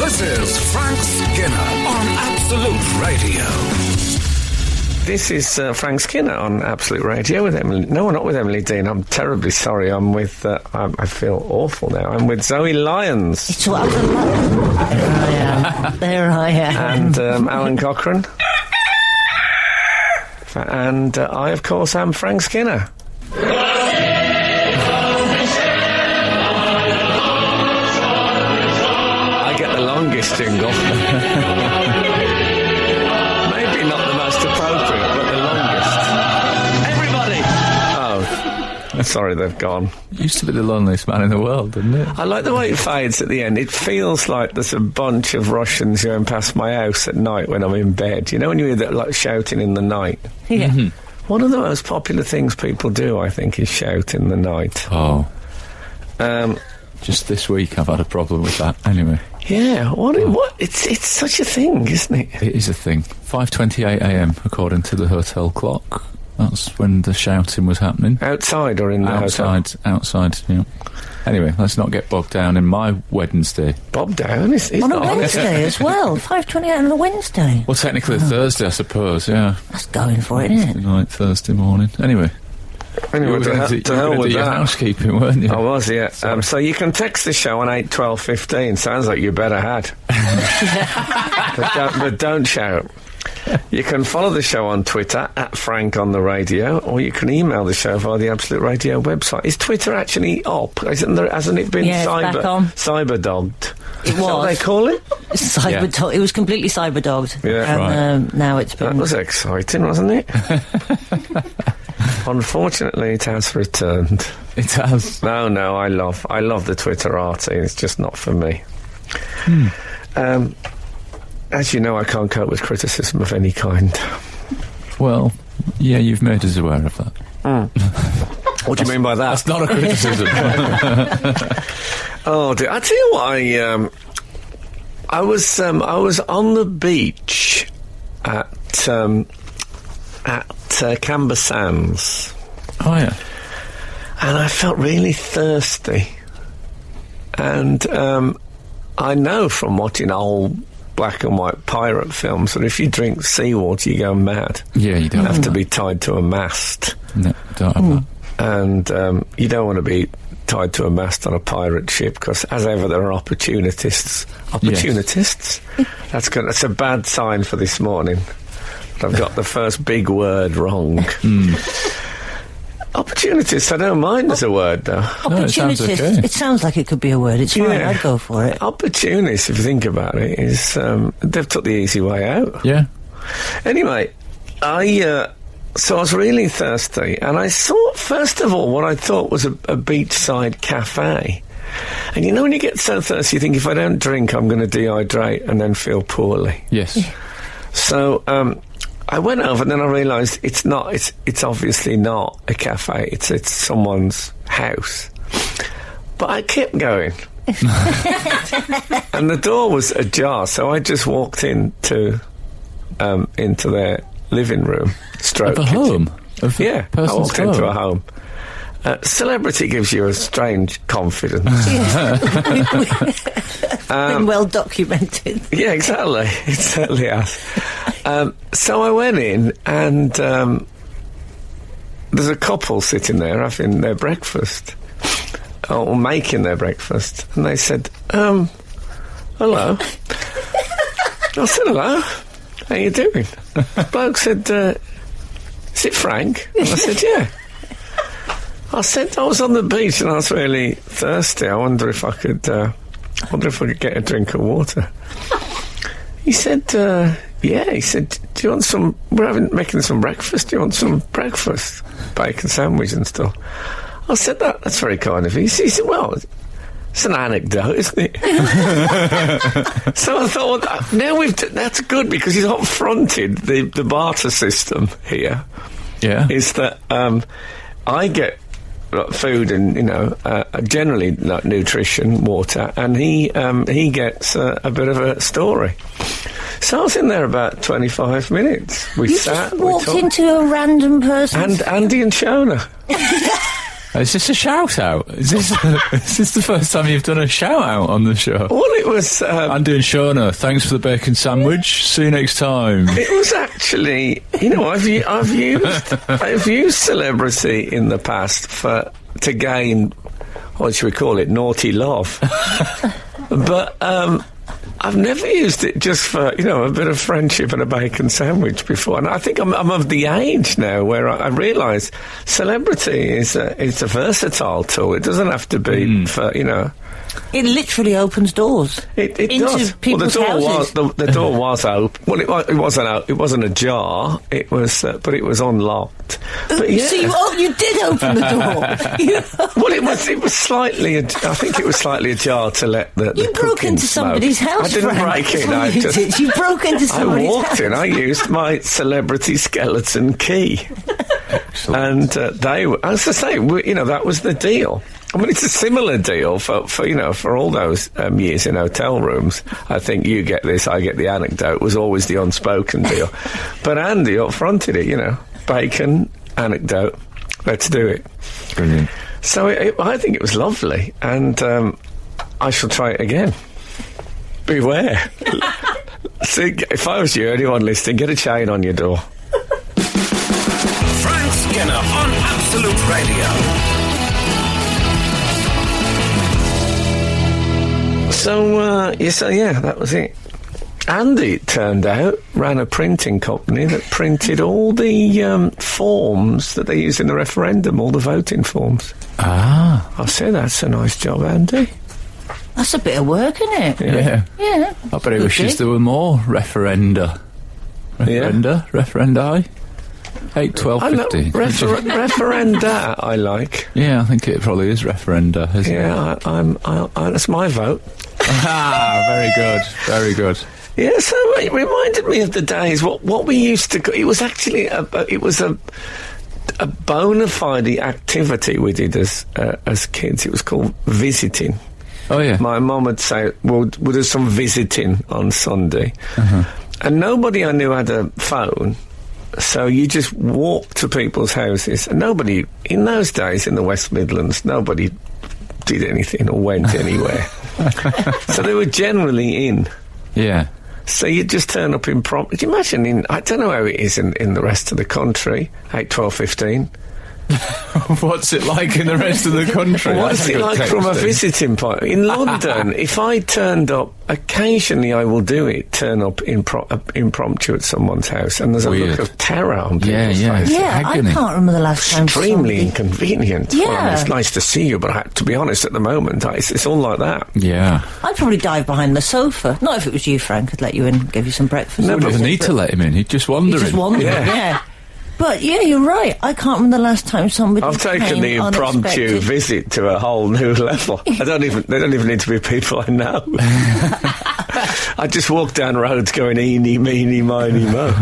This is Frank Skinner on Absolute Radio. This is Frank Skinner on Absolute Radio with Emily. No, not with Emily Dean. I'm terribly sorry. I'm with. I feel awful now. I'm with Zoe Lyons. It's what There I am. And Alan Cockerel. And I, of course, am Frank Skinner. I get the longest jingle. Maybe not the most appropriate, but the longest. Everybody! Oh, sorry, they've gone. Used to be the loneliest man in the world, didn't it? I like the way it fades at the end. It feels like there's a bunch of Russians going past my house at night when I'm in bed. You know when you hear that, like, shouting in the night? Yeah. Mm-hmm. One of the most popular things people do, I think, is shout in the night. Oh. Just this week I've had a problem with that. Anyway. Yeah, what? It's such a thing, isn't it? It is a thing. 5:28 a.m. according to the hotel clock. That's when the shouting was happening. Outside or in the hotel? Outside, yeah. Anyway, let's not get bogged down in my Wednesday. Bogged down? He's on a not Wednesday as well. 5:28 on a Wednesday. Well, technically Thursday, I suppose, yeah. That's going for it, isn't it? Like Thursday morning. Anyway, to hell with your that. housekeeping, weren't you? I was, yeah. So you can text the show on 8 12 15. Sounds like you better had. but don't shout. You can follow the show on Twitter at Frank on the Radio, or you can email the show via the Absolute Radio website. Is Twitter actually up? Hasn't it been cyber-dogged? It was. Is that what they call it? It was completely cyber-dogged. Yeah, and now it's been... That was exciting, wasn't it? Unfortunately, it has returned. It has. No, I love the Twitterati. It's just not for me. As you know, I can't cope with criticism of any kind. Well, yeah, you've made us aware of that. What do you mean by that? That's not a criticism. Oh, dear. I tell you what, I was on the beach at Camber Sands. Oh, yeah. And I felt really thirsty. And I know from watching old black and white pirate films that if you drink seawater, you go mad. Yeah, you don't. You have to be tied to a mast. No, don't have that. And you don't want to be tied to a mast on a pirate ship because, as ever, there are opportunists. Opportunists? Yes. That's a bad sign for this morning. I've got the first big word wrong. Opportunists, I don't mind as a word, though. Opportunist, no, it sounds okay. It sounds like it could be a word. It's fine, I'd go for it. Opportunist, if you think about it, is they've took the easy way out. Yeah. Anyway, so I was really thirsty, and I saw, first of all, what I thought was a beachside cafe. And you know when you get so thirsty, you think, if I don't drink, I'm going to dehydrate and then feel poorly. Yes. So, I went over and then I realised it's obviously not a cafe, it's someone's house. But I kept going. And the door was ajar, so I just walked into their living room. Of a home? Yeah, I walked into a home. Celebrity gives you a strange confidence. Been well documented. Yeah, exactly. It certainly has. So I went in, and there's a couple sitting there having their breakfast, or making their breakfast, and they said, hello. I said, hello. How you doing? The bloke said, is it Frank? And I said, yeah. I said, I was on the beach and I was really thirsty. I wonder if I could get a drink of water. He said, yeah. He said, do you want some, making some breakfast. Do you want some breakfast? Bacon sandwich and stuff. I said, that's very kind of you. He said, well, it's an anecdote, isn't it? So I thought, well, now that's good because he's up-fronted the barter system here. Yeah. Is that I get food and, generally nutrition, water, and he gets a bit of a story. So I was in there about 25 minutes. We you sat. Just walked into a random person. And Andy and Shona. Is this a shout-out? Is this the first time you've done a shout-out on the show? Well, it was... Andy and Shona, thanks for the bacon sandwich. See you next time. It was actually... You know, I've used celebrity in the past to gain... What should we call it? Naughty love. But... I've never used it just for, you know, a bit of friendship and a bacon sandwich before. And I think I'm of the age now where I realise celebrity is a versatile tool. It doesn't have to be for, you know... It literally opens doors. It into does. people's houses. The door was open. Well, it wasn't ajar. It was, but it was unlocked. But yeah. So you did open the door. Well, it was slightly. I think it was slightly ajar to let the. You broke into somebody's house. I didn't break in. You broke into somebody's house. I walked in. I used my celebrity skeleton key. Excellent. And they were, as I say, you know, that was the deal. I mean, it's a similar deal for you know, for all those years in hotel rooms. I think you get this, I get the anecdote, was always the unspoken deal. But Andy up-fronted it, you know. Bacon, anecdote, let's do it. Brilliant. So I think it was lovely, and I shall try it again. Beware. See, if I was you, anyone listening, get a chain on your door. Frank Skinner on Absolute Radio. So yeah, that was it. Andy, it turned out, ran a printing company that printed all the forms that they used in the referendum, all the voting forms. Ah. I say that's a nice job, Andy. That's a bit of work, isn't it? Yeah. Yeah. I bet he wishes there were more referenda. Referendi? 8, 12, 15. Referenda, I like. Yeah, I think it probably is referenda, isn't it? Yeah, that's my vote. Ah, very good, very good. Yeah, so it reminded me of the days, what we used to... It was actually a bona fide activity we did as kids. It was called visiting. Oh, yeah. My mum would say, we'll do some visiting on Sunday. And nobody I knew had a phone, so you just walked to people's houses. And nobody, in those days in the West Midlands, nobody did anything or went anywhere. So they were generally in. Yeah. So you just turn up impromptu. Could you imagine I don't know how it is in the rest of the country, 8, 12, 15. What's it like in the rest of the country? What's it like from a visiting point? In London, if I turned up, occasionally I will do it, turn up impromptu at someone's house, and there's a look of terror on people's faces. Yeah, agony. I can't remember the last time. Extremely inconvenient. Yeah. Well, it's nice to see you, but to be honest, at the moment, it's all like that. Yeah. I'd probably dive behind the sofa. Not if it was you, Frank. I'd let you in, give you some breakfast. No, but need to let him in. He'd just wander in. Yeah. But yeah, you're right. I can't remember the last time somebody. I've taken the impromptu visit to a whole new level. They don't even need to be people I know. I just walk down roads going eeny, meeny, miny, mo.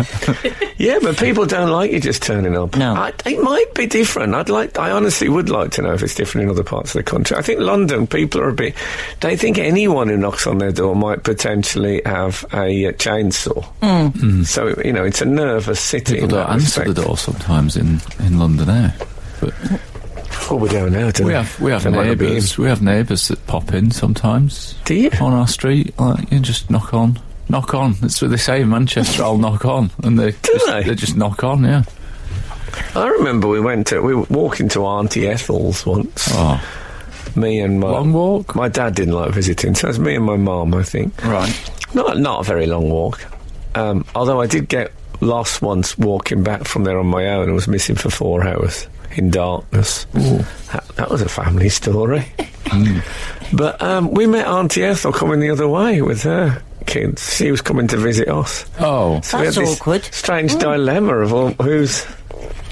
Yeah, but people don't like you just turning up. No, it might be different. I honestly would like to know if it's different in other parts of the country. I think London people are a bit. They think anyone who knocks on their door might potentially have a chainsaw. So you know, it's a nervous city. People don't answer the door sometimes in London, But well, we don't know. We have neighbours. We have neighbours that pop in sometimes. Do you? On our street, like you just knock on. That's what they say in Manchester. I'll knock on, and they just knock on. Yeah. I remember we were walking to Auntie Ethel's once. Oh. Me and my long walk. My dad didn't like visiting, so it was me and my mum, I think. Right. Not a very long walk. Although I did get lost once walking back from there on my own and was missing for 4 hours in darkness. That was a family story. But we met Auntie Ethel coming the other way with her kids. She was coming to visit us. Oh, so that's awkward. Strange dilemma of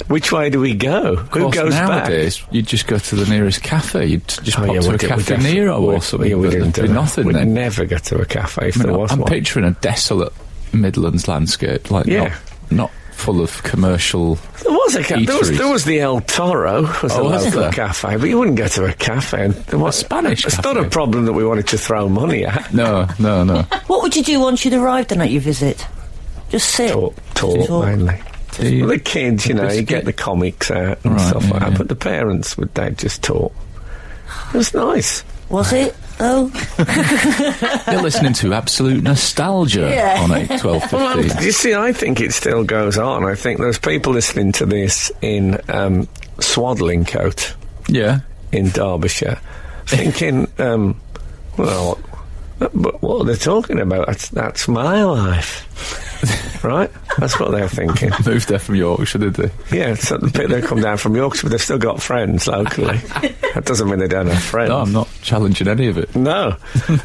which way do we go? Who goes nowadays, back? You'd just go to the nearest cafe. You'd just pop to a cafe near or something. Yeah, we didn't do nothing. We'd then. never go to a cafe if there was one. I'm picturing a desolate Midlands landscape, not full of commercial. There was there was the El Toro, was a local cafe, but you wouldn't go to a cafe. There was Spanish. It's not a problem that we wanted to throw money at. No. What would you do once you'd arrived and at your visit? Just sit. Talk mainly. Well, the kids, you get the comics out and stuff like that, but the parents, they'd just talk. It was nice. Was it, though? You're listening to Absolute Nostalgia on 8, 12, 15. Well, you see, I think it still goes on. I think there's people listening to this in Swadlincote. Yeah. In Derbyshire. Thinking, well, but what are they talking about? That's my life. Right? That's what they're thinking. Moved there from Yorkshire, did they? Yeah, so they come down from Yorkshire, but they've still got friends locally. That doesn't mean they don't have friends. No, I'm not challenging any of it. No.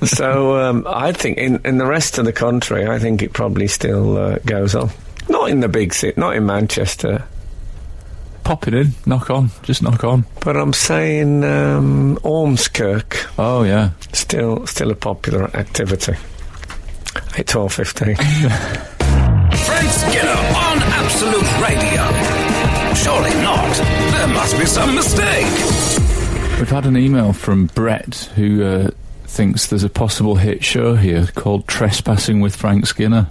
So I think in the rest of the country, I think it probably still goes on. Not in the big city, not in Manchester. Pop it in, knock on, just knock on. But I'm saying Ormskirk. Oh, yeah. Still a popular activity. 8, 12, 15. Frank Skinner on Absolute Radio. Surely not. There must be some mistake. We've had an email from Brett who thinks there's a possible hit show here called Trespassing with Frank Skinner.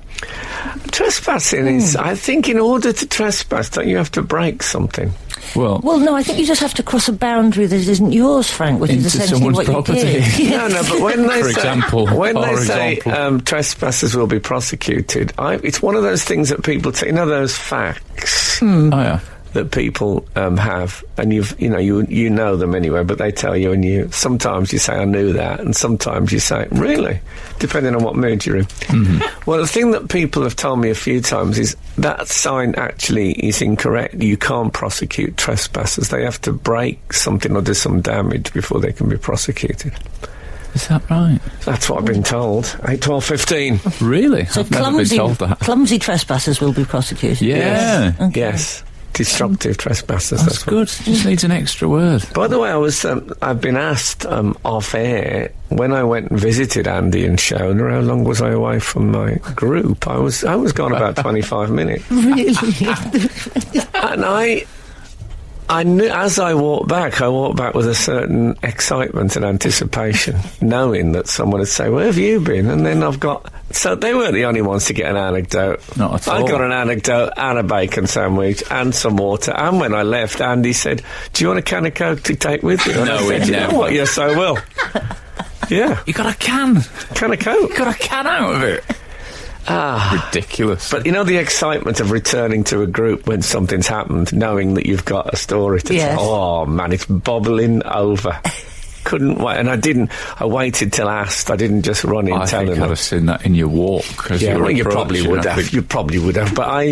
Trespassing is, I think, in order to trespass, don't you have to break something? Well, no, I think you just have to cross a boundary that isn't yours, Frank, which is essentially what property. You did. No, but when they say trespassers will be prosecuted, it's one of those things that people say, those facts. Oh, yeah. That people have, and you know them anyway, but they tell you, and sometimes you say, I knew that, and sometimes you say, really? Depending on what mood you're in. Mm-hmm. Well, the thing that people have told me a few times is that sign actually is incorrect. You can't prosecute trespassers. They have to break something or do some damage before they can be prosecuted. Is that right? That's what I've been told. 8, 12, 15. Really? So I've never been told that. Clumsy trespassers will be prosecuted. Yeah. Okay. Yes. Disruptive trespassers. That's good. Just needs an extra word. By the way, I've been asked off air when I went and visited Andy and Shona, how long was I away from my group? I was gone about 25 minutes. Really? And I knew, as I walked back with a certain excitement and anticipation, knowing that someone would say, where have you been? And then so they weren't the only ones to get an anecdote. Not at all. I got an anecdote and a bacon sandwich and some water. And when I left, Andy said, do you want a can of Coke to take with you? And No, I said, you know what? Yes, I will. Yeah. You got a can of Coke. You got a can out of it. Ridiculous. But the excitement of returning to a group when something's happened, knowing that you've got a story to tell. Oh, man, it's bubbling over. Couldn't wait. And I waited till asked. I didn't just run in telling them. I'd have seen that in your walk. You probably would have. You probably would have. But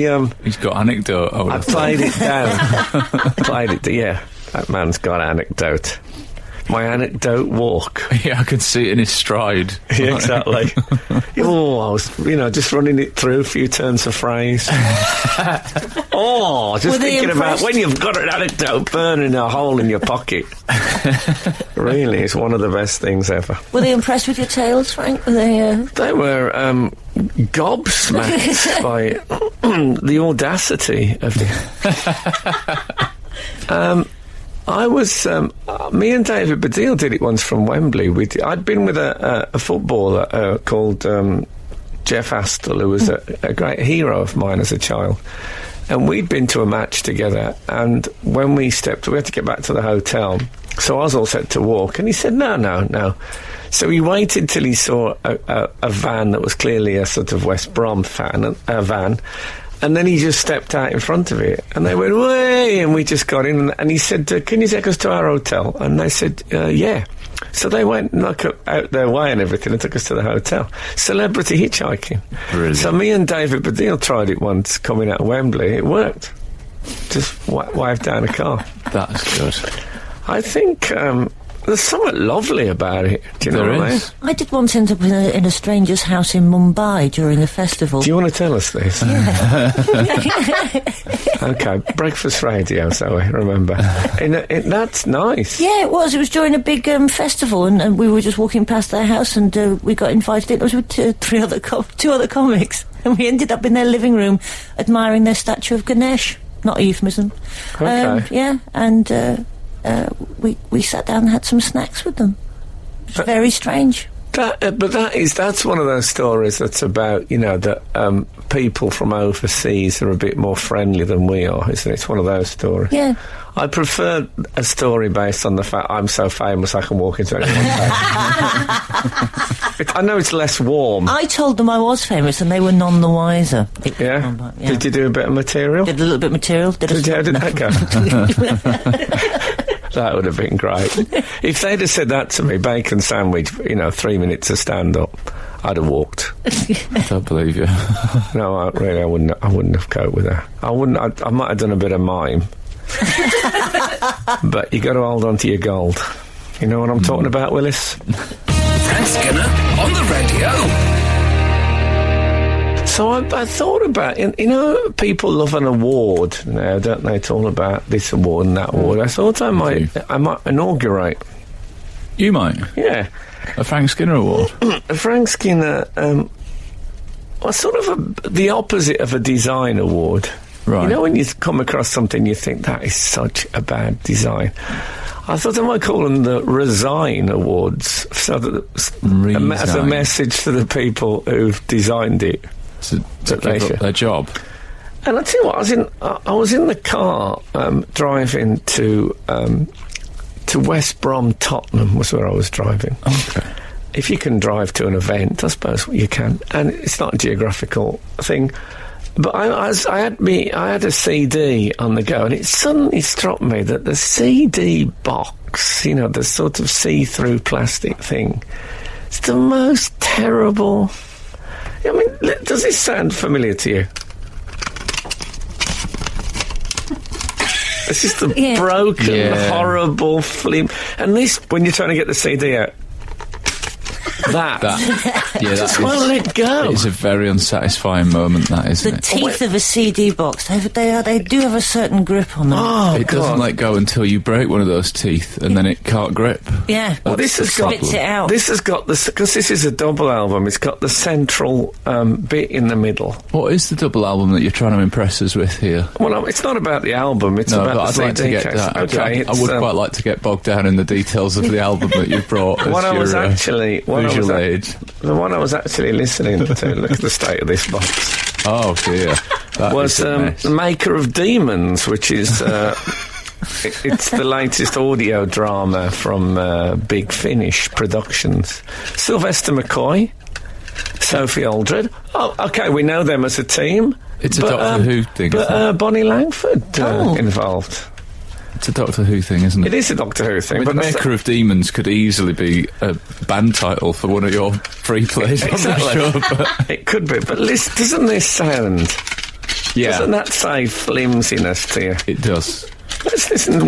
he's got anecdote. I played it down. That man's got anecdote. My anecdote walk. Yeah, I could see it in his stride. Yeah, exactly. I was, just running it through a few turns of phrase. Just thinking about when you've got an anecdote burning a hole in your pocket. Really, it's one of the best things ever. Were they impressed with your tales, Frank? Were they? They were gobsmacked by the audacity of it. I was, me and David Baddiel did it once from Wembley. I'd been with a footballer called Jeff Astle, who was a great hero of mine as a child. And we'd been to a match together, and when we had to get back to the hotel. So I was all set to walk, and he said, no. So he waited till he saw a van that was clearly a sort of West Brom van, and then he just stepped out in front of it, and they went, way, and we just got in, and he said, can you take us to our hotel? And they said, yeah. So they went out their way and everything and took us to the hotel. Celebrity hitchhiking. Brilliant. So me and David Baddiel tried it once coming out of Wembley. It worked. Just waved down a car. That's good. I think there's something lovely about it. Do you know what I mean? I did once end up in a stranger's house in Mumbai during a festival. Do you want to tell us this? Yeah. Okay, breakfast radio, so I remember. That's nice. Yeah, it was. It was during a big festival, and we were just walking past their house, and we got invited in. It was with two other comics, and we ended up in their living room admiring their statue of Ganesh. Not a euphemism. Okay. And we sat down and had some snacks with them. It was very strange. That's one of those stories that's about, that people from overseas are a bit more friendly than we are, isn't it? It's one of those stories. Yeah. I prefer a story based on the fact I'm so famous I can walk into anyone's house. I know it's less warm. I told them I was famous and they were none the wiser. Yeah? Did you do a bit of material? Did a little bit of material. How did that go? That would have been great. If they'd have said that to me, bacon sandwich, 3 minutes to stand up, I'd have walked. I don't believe you. No, I wouldn't have coped with that. I might have done a bit of mime. But you got to hold on to your gold. You know what I'm talking about, Willis? Frank Skinner on the radio. So I thought about, people love an award now, don't they? It's all about this award and that award. I thought I might inaugurate. You might? Yeah. A Frank Skinner award? A Frank Skinner, sort of the opposite of a design award. Right. When you come across something you think, that is such a bad design. I thought I might call them the Resign Awards, so that as a message to the people who've designed it. To give up their job. And I tell you what, I was in the car driving to West Brom, Tottenham was where I was driving. Okay. If you can drive to an event, I suppose you can, and it's not a geographical thing. But I had a CD on the go, and it suddenly struck me that the CD box, the sort of see-through plastic thing, it's the most terrible. I mean, does this sound familiar to you? This is the broken, horrible flim. And this, when you're trying to get the CD out, that just won't let go. It's a very unsatisfying moment, that, isn't it? The teeth of a CD box, they do have a certain grip on them. Oh, it doesn't let go until you break one of those teeth, and then it can't grip. Yeah. Well, this has got spits it out. This has got because this is a double album. It's got the central bit in the middle. What is the double album that you're trying to impress us with here? Well, it's not about the album. It's about the I'd CD like to get case. that. Okay, I would quite like to get bogged down in the details of the album that you've brought. As what I was your, actually, visual aid. The one I was actually listening to. Look at the state of this box. Oh dear. That was the Maker of Demons, which is it's the latest audio drama from Big Finish Productions. Sylvester McCoy, Sophie Aldred. Oh, okay, we know them as a team. It's a Doctor Who thing. But Bonnie Langford involved. It's a Doctor Who thing, isn't it? It is a Doctor Who thing. But the Maker of Demons could easily be a band title for one of your free plays on the show. But it could be, but doesn't this sound... Yeah. Doesn't that say flimsiness to you? It does. Let's listen to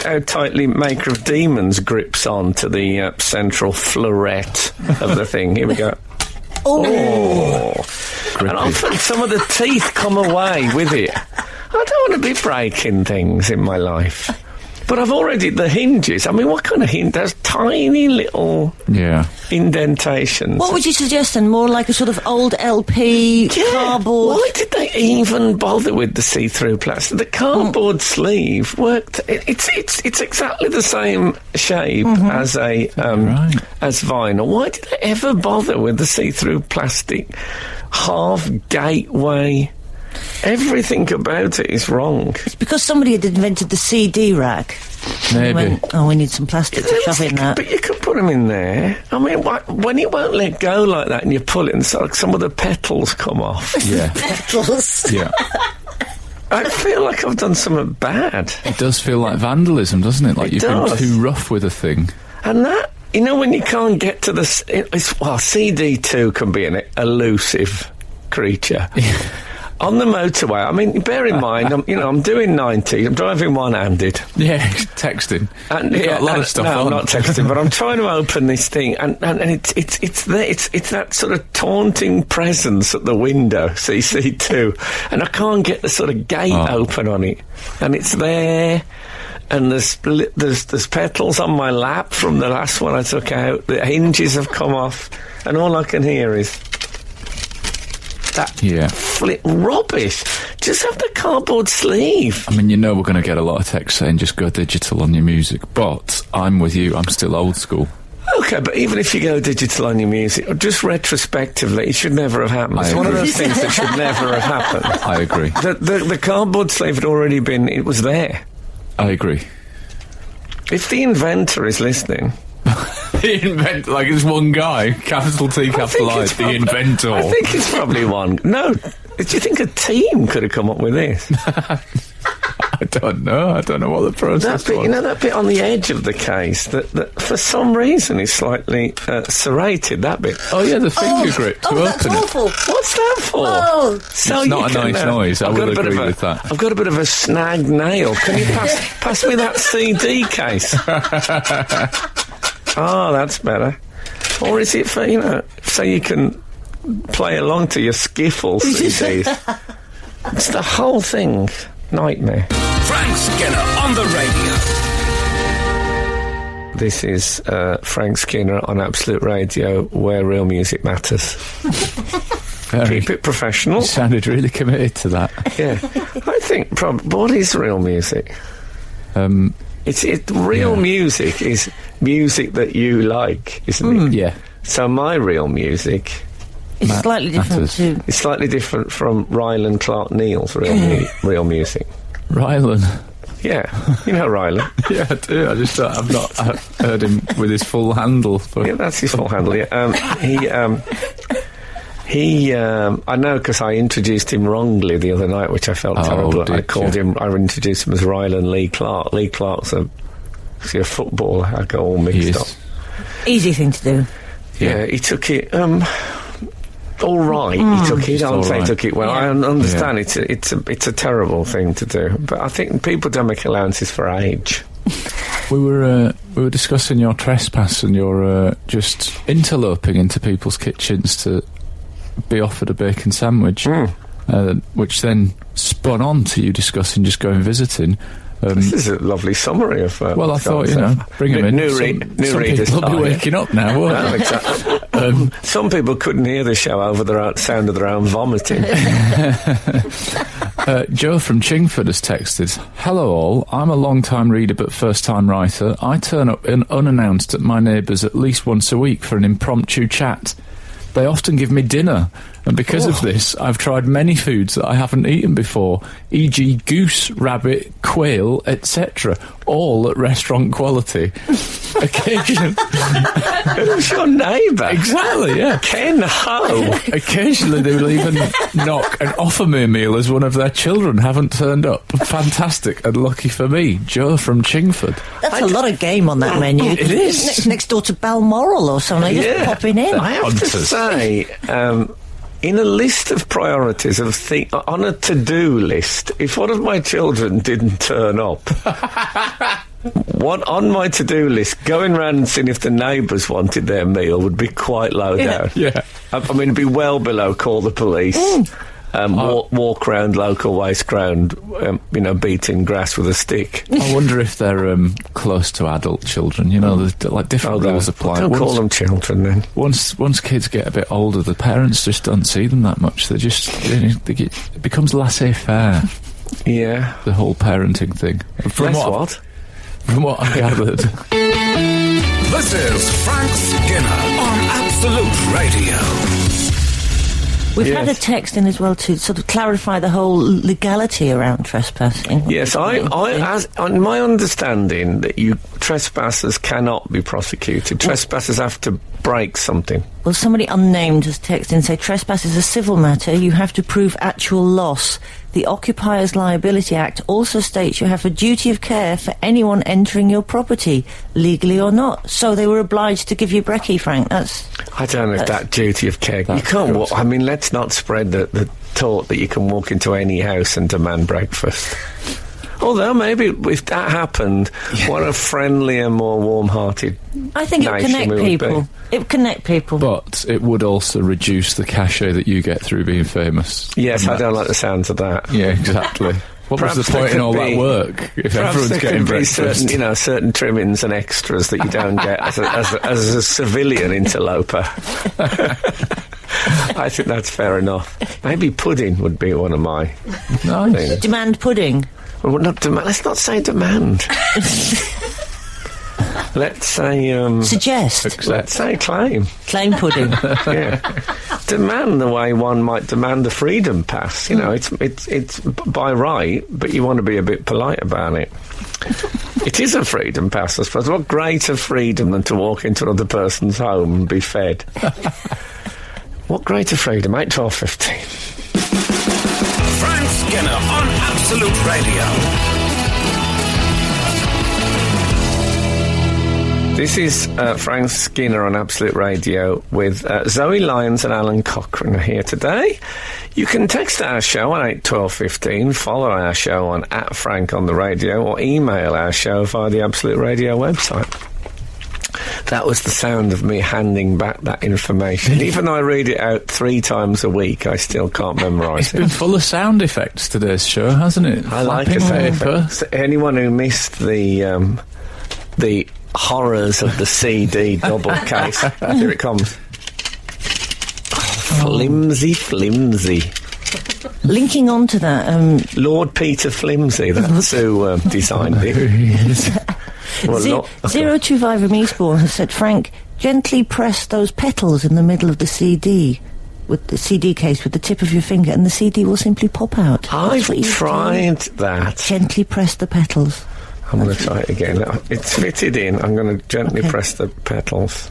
how tightly Maker of Demons grips on to the central floret of the thing. Here we go. Oh! And often some of the teeth come away with it. I don't want to be breaking things in my life. But I've already... The hinges, I mean, what kind of hinge? There's tiny little indentations. What would you suggest then? More like a sort of old LP cardboard? Why did they even bother with the see-through plastic? The cardboard sleeve worked... It's exactly the same shape as a as vinyl. Why did they ever bother with the see-through plastic half gateway? Everything about it is wrong. It's because somebody had invented the CD rack. Maybe. We need some plastic to shove in that. But you can put them in there. I mean, when it won't let go like that and you pull it and some of the petals come off. Yeah. Petals. Yeah. I feel like I've done something bad. It does feel like vandalism, doesn't it? Like you've been too rough with a thing. And that... when you can't get to the... CD2 can be an elusive creature. On the motorway, I mean, bear in mind, I'm doing 90, I'm driving one-handed. Yeah, texting. And you've got a lot of stuff on. I'm not texting, but I'm trying to open this thing, and it's there, it's that sort of taunting presence at the window, CC2, and I can't get the sort of gate open on it, and it's there. And there's petals on my lap from the last one I took out. The hinges have come off, and all I can hear is that flip rubbish. Just have the cardboard sleeve. I mean, we're going to get a lot of text saying just go digital on your music, but I'm with you. I'm still old school. Okay, but even if you go digital on your music, or just retrospectively, it should never have happened. It's one of those things that should never have happened. I agree. The cardboard sleeve had already been... It was there. I agree. If the inventor is listening... The inventor, like it's one guy, capital T, capital I, the inventor. I think it's probably one. No, do you think a team could have come up with this? I don't know. I don't know what the process That bit, was. you know, that bit on the edge of the case that for some reason is slightly serrated. That bit. Oh yeah, the finger grip to that's open it. awful. What's that for? Oh, So It's you not a can, nice noise. I I've got will a bit agree of a- with that. I've got a bit of a snagged nail. Can you pass me that CD case? Oh, that's better. Or is it for, so you can play along to your skiffle CDs? It's the whole thing. Nightmare. Frank Skinner on the radio. This is Frank Skinner on Absolute Radio, where real music matters. Keep it professional. You sounded really committed to that. Yeah. I think, what is real music? Real music is music that you like, isn't it? Yeah. So my real music it's slightly different matters. too. is slightly different from Rylan Clark Neal's real music. Rylan. Yeah, you know Rylan. Yeah, I do. I've not heard him with his full handle. But Yeah, that's his full handle. Yeah. I know because I introduced him wrongly the other night, which I felt terrible. I introduced him as Rylan Lee Clark. Lee Clark's a footballer. I got all mixed up. Easy thing to do. Yeah, he took it. All right, he took it. I'll say he took it well. Yeah. I understand it's a terrible thing to do, but I think people don't make allowances for age. we were discussing your trespass and your just interloping into people's kitchens to be offered a bacon sandwich, which then spun on to you discussing just going visiting. This is a lovely summary of. Well, I thought, bring them in. New Some readers. people will be waking up now, won't No, they? exactly. Some people couldn't hear the show over the sound of their own vomiting. Joe from Chingford has texted, "Hello all, I'm a long-time reader but first-time writer. I turn up unannounced at my neighbours at least once a week for an impromptu chat. They often give me dinner, and because of this, I've tried many foods that I haven't eaten before, e.g. goose, rabbit, quail, etc., all at restaurant quality. Occasionally..." Who's your neighbour? Exactly, yeah. Ken Ho. Occasionally they will even knock and offer me a meal as one of their children haven't turned up. Fantastic and lucky for me. Joe from Chingford. That's a lot of game on that menu. It is. Next door to Balmoral or something. Just popping in. I have to say, in a list of priorities on a to-do list, if one of my children didn't turn up, what on my to-do list, going round and seeing if the neighbours wanted their meal would be quite low down. Yeah. I mean, it'd be well below call the police. Walk round local waste ground, beating grass with a stick. I wonder if they're close to adult children. There's like different rules apply. Don't call them children then. Once kids get a bit older, the parents just don't see them that much. They just it becomes laissez-faire. Yeah. The whole parenting thing. From what I gathered. This is Frank Skinner on Absolute Radio. We've had a text in as well to sort of clarify the whole legality around trespassing. Yes, on my understanding that trespassers cannot be prosecuted. Trespassers have to break something. Well, somebody unnamed has texted and said trespass is a civil matter. You have to prove actual loss. The Occupiers Liability Act also states you have a duty of care for anyone entering your property, legally or not. So they were obliged to give you brekkie, Frank. I don't know if that duty of care. You can't. Let's not spread the thought that you can walk into any house and demand breakfast. Although maybe if that happened, what a friendlier, more warm-hearted I think it would connect people. It would connect people. But it would also reduce the cachet that you get through being famous. Yes, I don't like the sounds of that. Yeah, exactly. What was the point in all that work if everyone's getting breakfast? Certain trimmings and extras that you don't get as a civilian interloper. I think that's fair enough. Maybe pudding would be one of my things. Demand pudding. Well, not demand. Let's not say demand. let's say... Suggest. Let's say claim. Claim pudding. Yeah. Demand the way one might demand a freedom pass. You know, it's by right, but you want to be a bit polite about it. It is a freedom pass, I suppose. What greater freedom than to walk into another person's home and be fed? What greater freedom? 8, 12, 15. Frank Skinner on Absolute Radio. This is Frank Skinner on Absolute Radio with Zoe Lyons and Alan Cockerel here today. You can text our show on 8 12 15, follow our show on @Frank on the Radio, or email our show via the Absolute Radio website. That was the sound of me handing back that information. Even though I read it out 3 times a week, I still can't memorise it. It's been full of sound effects, today's show, hasn't it? I like a sound effect. So anyone who missed the horrors of the CD double case, here it comes. Flimsy. Linking on to that... Lord Peter Flimsy, that's who designed it. Well, 025 from Eastbourne has said, Frank, gently press those petals in the middle of the CD, with the CD case, with the tip of your finger, and the CD will simply pop out. I've tried that. Gently press the petals. I'm going to try it again. It's fitted in. I'm going to gently press the petals.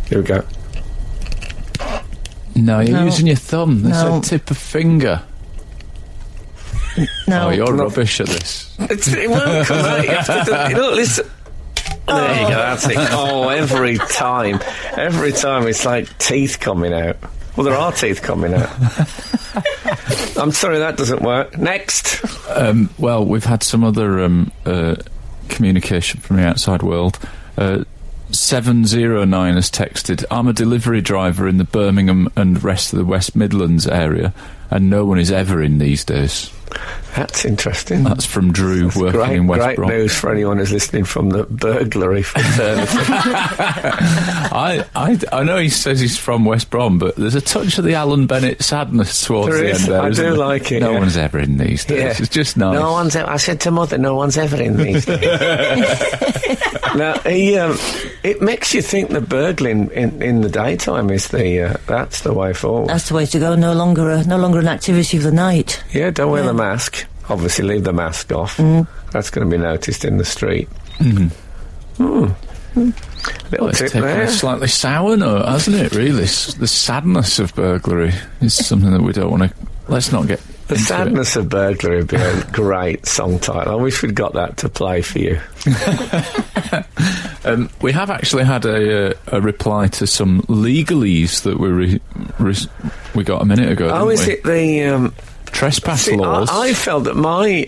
Here we go. No, you're using your thumb. There's a tip of finger. No. Oh, you're rubbish at this. It won't come out. You have to listen. There you go, that's it. Oh, every time it's like teeth coming out. Well, there are teeth coming out. I'm sorry, that doesn't work. Next. Well, we've had some other communication from the outside world. 709 has texted, I'm a delivery driver in the Birmingham and rest of the West Midlands area, and no one is ever in these days. That's interesting. That's from Drew, working in West Brom. Great news for anyone who's listening from the burglary fraternity. I know he says he's from West Brom, but there's a touch of the Alan Bennett sadness towards the end there. I do like it. No one's ever in these days. Yeah. It's just nice. No one's ever. I said to Mother, no one's ever in these days. Now, it makes you think the burgling in the daytime is that's the way forward. That's the way to go. No longer an activity of the night. Yeah, don't wear the mask. Obviously, leave the mask off. That's going to be noticed in the street. Little tip there. A slightly sour note, hasn't it? Really, the sadness of burglary is something that we don't want to. Let's not get. The sadness of burglary would be a great song title. I wish we'd got that to play for you. We have actually had a reply to some legalese that we got a minute ago. Oh, is it the trespass laws? I felt that my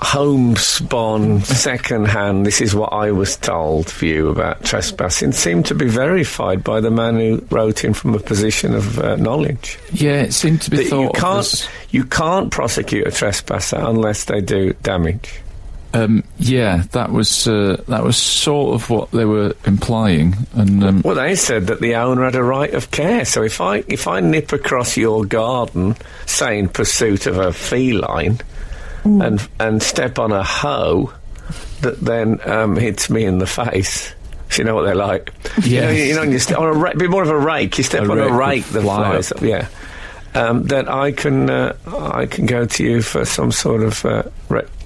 homespun, second-hand, this is what I was told, view about trespassing seemed to be verified by the man who wrote in from a position of knowledge. Yeah, it seemed to be thought you can't prosecute a trespasser unless they do damage. Yeah, that was sort of what they were implying, and well, they said that the owner had a right of care. So if I nip across your garden, say in pursuit of a feline, and step on a hoe that then hits me in the face, so you know what they're like. Yeah, you know, be more of a rake. You step on a rake that flies up. Yeah. Then I can go to you for some sort of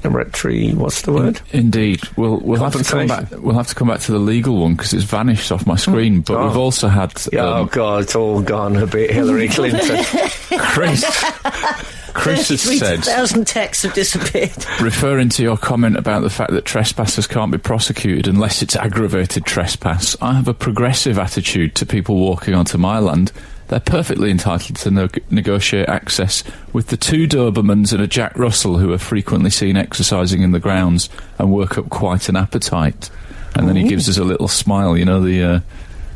what's the word? Indeed, we'll have to come back. We'll have to come back to the legal one because it's vanished off my screen. But we've also had. Oh God, it's all gone a bit Hillary Clinton. Chris has said 33,000 texts have disappeared. Referring to your comment about the fact that trespassers can't be prosecuted unless it's aggravated trespass, I have a progressive attitude to people walking onto my land. They're perfectly entitled to negotiate access with the 2 Dobermans and a Jack Russell who are frequently seen exercising in the grounds and work up quite an appetite. And then he gives us a little smile, you know, you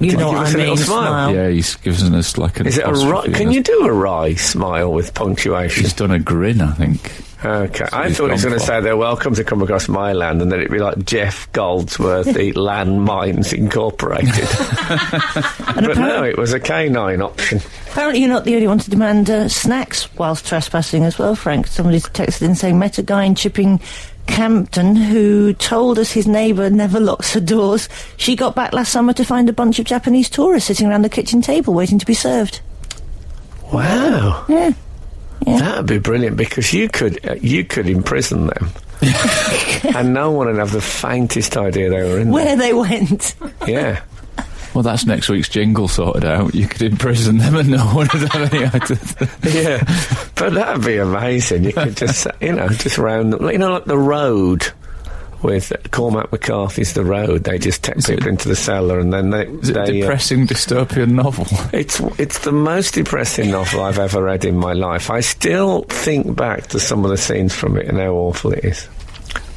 know what I mean, smile. Yeah, he's given us like an Is it a can you do a wry smile with punctuation? He's done a grin, I think. Okay, So I he's thought he was gone going to for- say they're welcome to come across my land, and then it'd be like Jeff Goldsworthy Land Mines Incorporated. But no, it was a canine option. Apparently you're not the only one to demand snacks whilst trespassing as well, Frank. Somebody's texted in saying, met a guy in Chipping Campden who told us his neighbour never locks her doors. She got back last summer to find a bunch of Japanese tourists sitting around the kitchen table waiting to be served. Wow. Yeah. That'd be brilliant, because you could imprison them. And no one would have the faintest idea they were in Where they went. there. Yeah. Well, that's next week's jingle sorted out. You could imprison them and no one would have any idea. Yeah. But that'd be amazing. You could just, just round them. Like The Road with Cormac McCarthy's The Road. They just take people into the cellar and then Is it a depressing dystopian novel? It's the most depressing novel I've ever read in my life. I still think back to some of the scenes from it and how awful it is.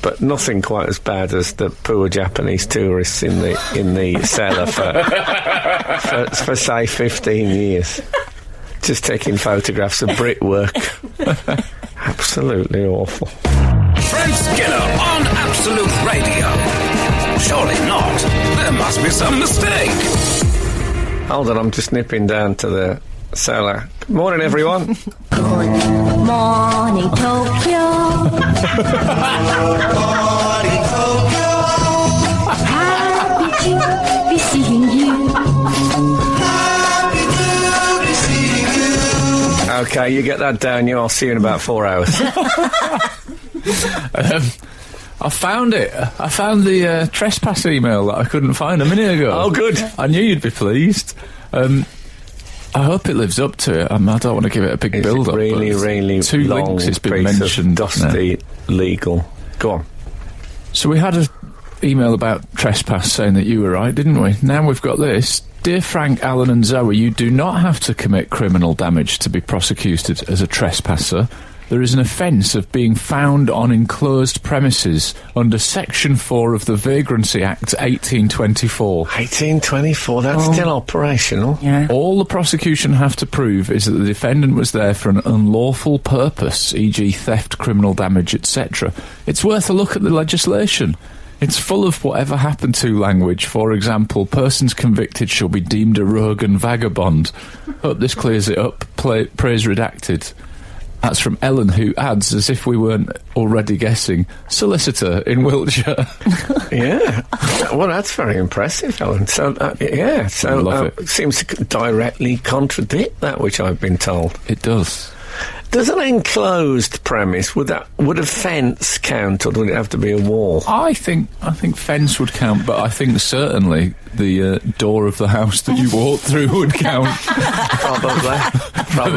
But nothing quite as bad as the poor Japanese tourists in the cellar for say 15 years, just taking photographs of brickwork. Absolutely awful. Frank Skinner on Absolute Radio. Surely not. There must be some mistake. Hold on, I'm just nipping down to the cellar. Good morning, everyone. Morning, Tokyo. Happy to be seeing you. Okay, you get that down, I'll see you in about 4 hours. I found it. I found the trespass email that I couldn't find a minute ago. Oh, good. I knew you'd be pleased. I hope it lives up to it. I don't want to give it a big It's build-up. really, but really 2 long links it's been piece mentioned. of dusty legal. Go on. So we had an email about trespass saying that you were right, didn't we? Now we've got this. Dear Frank, Alan and Zoe, you do not have to commit criminal damage to be prosecuted as a trespasser. There is an offence of being found on enclosed premises under Section 4 of the Vagrancy Act 1824. 1824, that's still operational. Yeah. All the prosecution have to prove is that the defendant was there for an unlawful purpose, e.g. theft, criminal damage, etc. It's worth a look at the legislation. It's full of whatever happened to language. For example, persons convicted shall be deemed a rogue and vagabond. Hope this clears it up. Praise redacted. That's from Ellen, who adds, as if we weren't already guessing, solicitor in Wiltshire. Yeah. Well, that's very impressive, Ellen. So, I love it seems to directly contradict that which I've been told. It does. Does an enclosed premise, would a fence count, or would it have to be a wall? I think fence would count, but I think certainly the door of the house that you walk through would count. Probably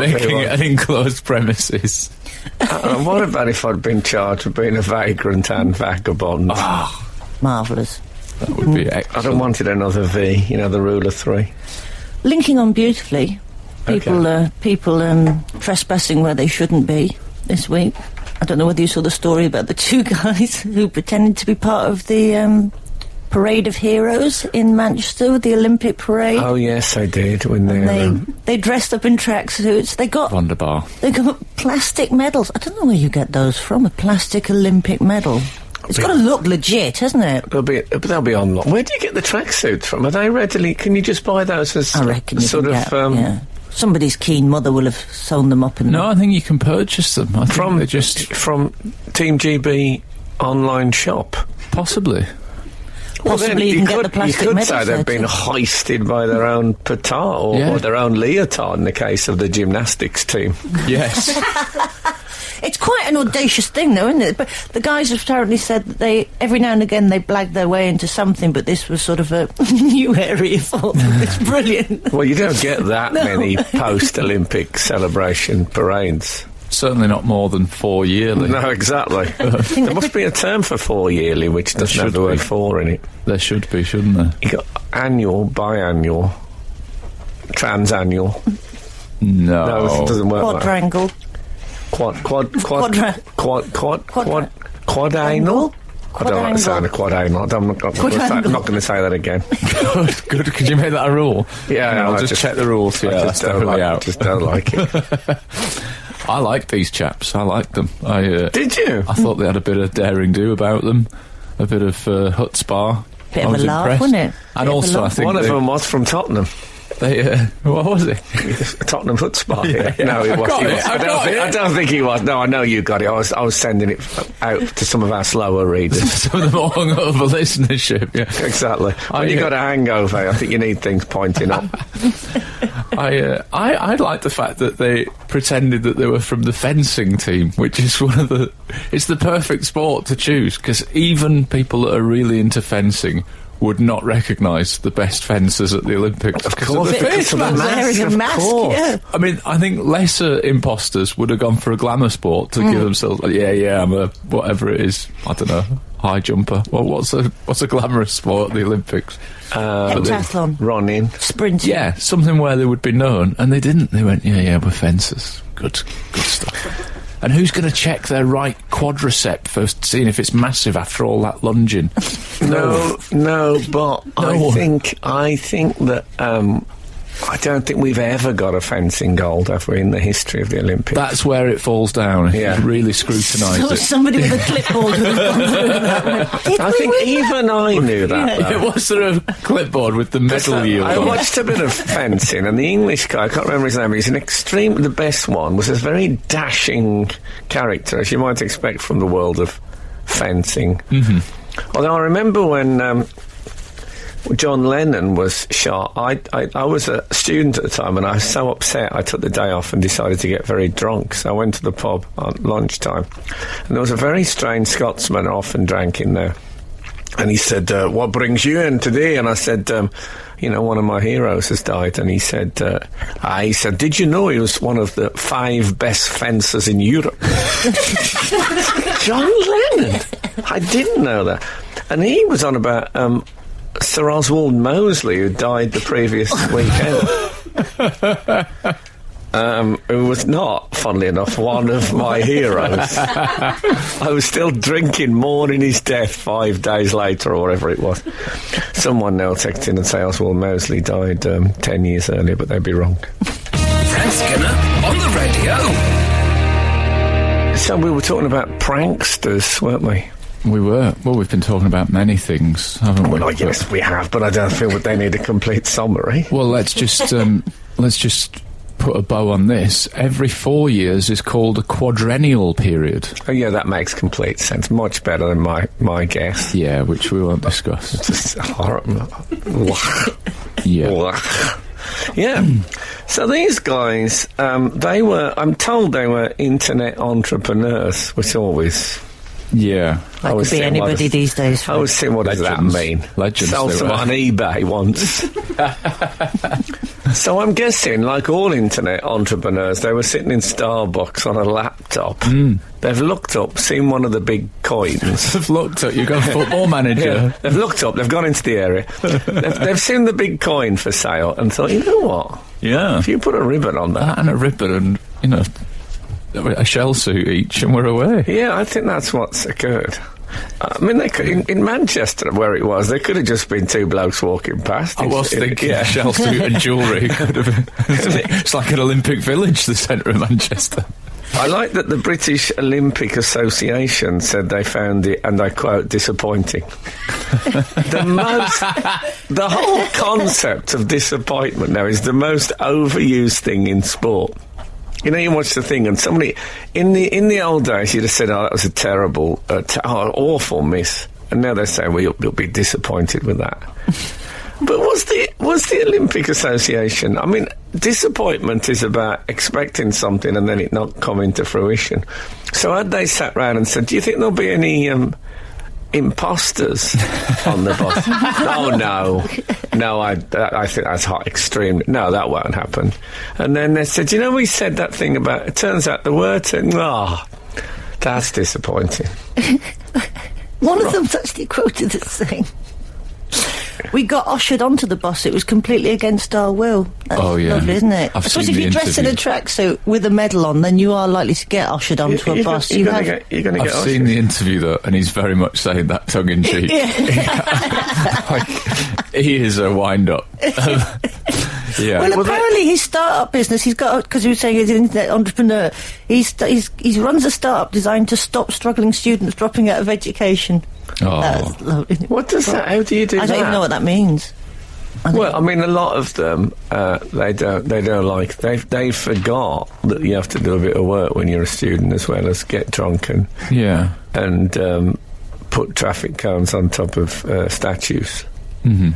Making it an enclosed premises. What about if I'd been charged with being a vagrant and vagabond? Marvellous. That would be I excellent. don't wanted another V, the rule of 3. Linking on beautifully, people trespassing where they shouldn't be this week. I don't know whether you saw the story about the 2 guys who pretended to be part of the Parade of Heroes in Manchester, the Olympic parade. Oh, yes, I did. When They dressed up in tracksuits. They got Wunderbar. plastic medals. I don't know where you get those from. A plastic Olympic medal. It's got to look legit, hasn't it? they'll be on. Where do you get the tracksuits from? Are they readily? Can you just buy those as I reckon you sort can of? get, yeah. Somebody's keen mother will have sewn them up. No, I think you can purchase them. I think they're just from Team GB online shop. possibly. Possibly you can get the plastic You could medals say they've there been too. hoisted by their own petard or their own leotard in the case of the gymnastics team. Yes. It's quite an audacious thing, though, isn't it? But the guys have apparently said that every now and again they blagged their way into something, but this was sort of a new area for them. It's brilliant. Well, you don't get that many post-Olympic celebration parades. Certainly not more than 4 yearly. No, exactly. There must be a term for 4 yearly, which doesn't have the word 4 in it. There should be, shouldn't there? You got annual, biannual, transannual. No. No, it doesn't work like that. Quadrangle. Quadanal. I don't like the sound of quadanal. I'm not going to say that again. Good. Could you make that a rule? Yeah, I'll just check the rules. Yeah, I that's just don't definitely like, out. just don't like it. I liked these chaps. I liked them. Did you? I thought they had a bit of daring do about them, a bit of chutzpah. Bit I of was a laugh, impressed. wasn't it? And Bit of also, a I laugh. think One of them was from Tottenham. what was it? Tottenham Hotspur. Yeah. No, it I was. got He it, was. I got it. I don't think he was. No, I know you got it. I was sending it out to some of our slower readers. Some of the more hungover listenership, yeah. Exactly. When you got a hangover, I think you need things pointing up. I like the fact that they pretended that they were from the fencing team, which is it's the perfect sport to choose, because even people that are really into fencing would not recognise the best fencers at the Olympics. Of course, because of the Wearing a of mask, course. yeah. I mean, I think lesser imposters would have gone for a glamour sport to give themselves, I'm a whatever it is, I don't know, high jumper. Well, what's a glamorous sport at the Olympics? Heptathlon. Running. Sprint. Yeah, something where they would be known, and they didn't. They went, we're fencers. Good stuff. And who's going to check their right quadricep for seeing if it's massive after all that lunging? No, but I think that I don't think we've ever got a fencing gold, have we, in the history of the Olympics? That's where it falls down. Yeah. If you really scrutinise So it. somebody with a clipboard would have gone through that. Did I we think win? even I knew that. It was sort of clipboard with the medal yield I on it. watched a bit of fencing, and the English guy, I can't remember his name, he's the best one, was a very dashing character, as you might expect from the world of fencing. Mm-hmm. Although I remember when John Lennon was shot, I was a student at the time, and I was so upset I took the day off and decided to get very drunk. So I went to the pub at lunchtime, and there was a very strange Scotsman who often drank in there. And he said, what brings you in today? And I said, one of my heroes has died. And he said, did you know he was one of the 5 best fencers in Europe? John Lennon! I didn't know that. And he was on about Sir Oswald Mosley, who died the previous weekend. Who was not, funnily enough, one of my heroes. I was still drinking, mourning his death 5 days later, or whatever it was. Someone now text in and say Oswald Mosley died 10 years earlier, but they'd be wrong. Frank Skinner on the radio. So we were talking about pranksters, weren't we? We were. Well, we've been talking about many things, haven't we? Well, yes, we have, but I don't feel that they need a complete summary. Well, let's just put a bow on this. Every 4 years is called a quadrennial period. Oh, yeah, that makes complete sense. Much better than my guess. Yeah, which we won't discuss. Just horrible. Yeah. Yeah. So these guys, I'm told they were internet entrepreneurs, which always... Yeah. That could be anybody these days. I was saying, what does that mean? Legends. Sell some on eBay once. So I'm guessing, like all internet entrepreneurs, they were sitting in Starbucks on a laptop. They've looked up, seen one of the big coins. They've looked at, you've got a football manager. Yeah, they've looked up, they've gone into the area. they've seen the big coin for sale and thought, you know what? Yeah. If you put a ribbon on that. And a ribbon and, a shell suit each, and we're away. Yeah, I think that's what's occurred. I mean, they could, in Manchester, where it was, there could have just been 2 blokes walking past. I was thinking shell suit and jewellery. It's like an Olympic village, the centre of Manchester. I like that the British Olympic Association said they found it, and I quote, disappointing. The whole concept of disappointment now is the most overused thing in sport. You know, you watch the thing, and somebody in the old days, you'd have said, "Oh, that was a terrible, awful miss," and now they say, "Well, you'll be disappointed with that." But was the Olympic Association? I mean, disappointment is about expecting something and then it not coming to fruition. So had they sat round and said, "Do you think there'll be any imposters on the bus?" Oh no, I think that's hot, extreme. No, that won't happen. And then they said, "You know, we said that thing about." It turns out there were that's disappointing. One of them's actually quoted as saying, "We got ushered onto the bus. It was completely against our will." That's lovely, isn't it? I've I suppose seen if the you're dressed in a tracksuit with a medal on, then you are likely to get ushered onto a bus. You're going to get I've ushered. seen the interview though, and he's very much saying that tongue in cheek. Like, he is a wind up. Yeah. Well, apparently his start-up business, he's got, because he was saying he's an internet entrepreneur, he runs a start-up designed to stop struggling students dropping out of education. Oh. That's lovely. What does that? How do you do that? I don't even know what that means. Well, I mean, a lot of them, they don't like. They forgot that you have to do a bit of work when you're a student, as well as get drunk and put traffic cones on top of statues. Mm-hmm.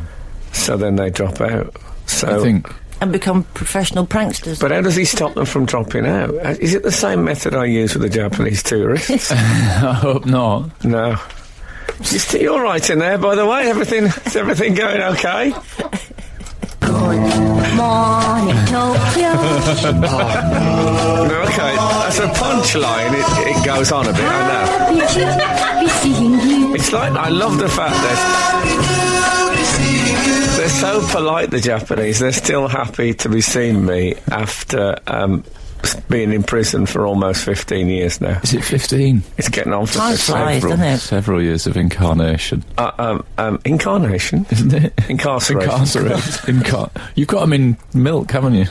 So then they drop out. So I think. And become professional pranksters. But how does he stop them from dropping out? Is it the same method I use with the Japanese tourists? I hope not. No. You're all right in there, by the way. Is everything going okay? Morning, Tokyo. Okay, that's a punchline. It goes on a bit, I know. Be seeing you. It's like, I love the fact they're so polite, the Japanese. They're still happy to be seeing me after being in prison for almost 15 years now. Is it 15? It's getting on for Time flies, doesn't it? Several years of incarnation. Incarnation? Isn't it? Incarceration. You've got them in milk, haven't you?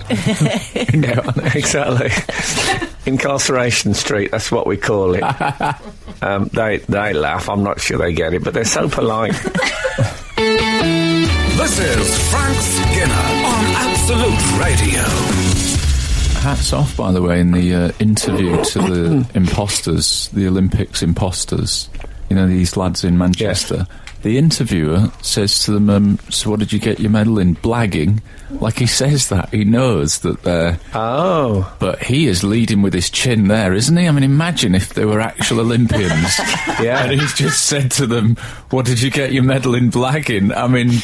Yeah, exactly. Incarceration Street, that's what we call it. They laugh, I'm not sure they get it, but they're so polite. This is Frank Skinner on Absolute Radio. Hats off, by the way, in the interview to the imposters, the Olympics imposters, you know, these lads in Manchester. Yes. The interviewer says to them, so what did you get your medal in? Blagging. Like, he says that. He knows that they're... Oh. But he is leading with his chin there, isn't he? I mean, imagine if they were actual Olympians. Yeah. And he's just said to them, what did you get your medal in blagging? I mean,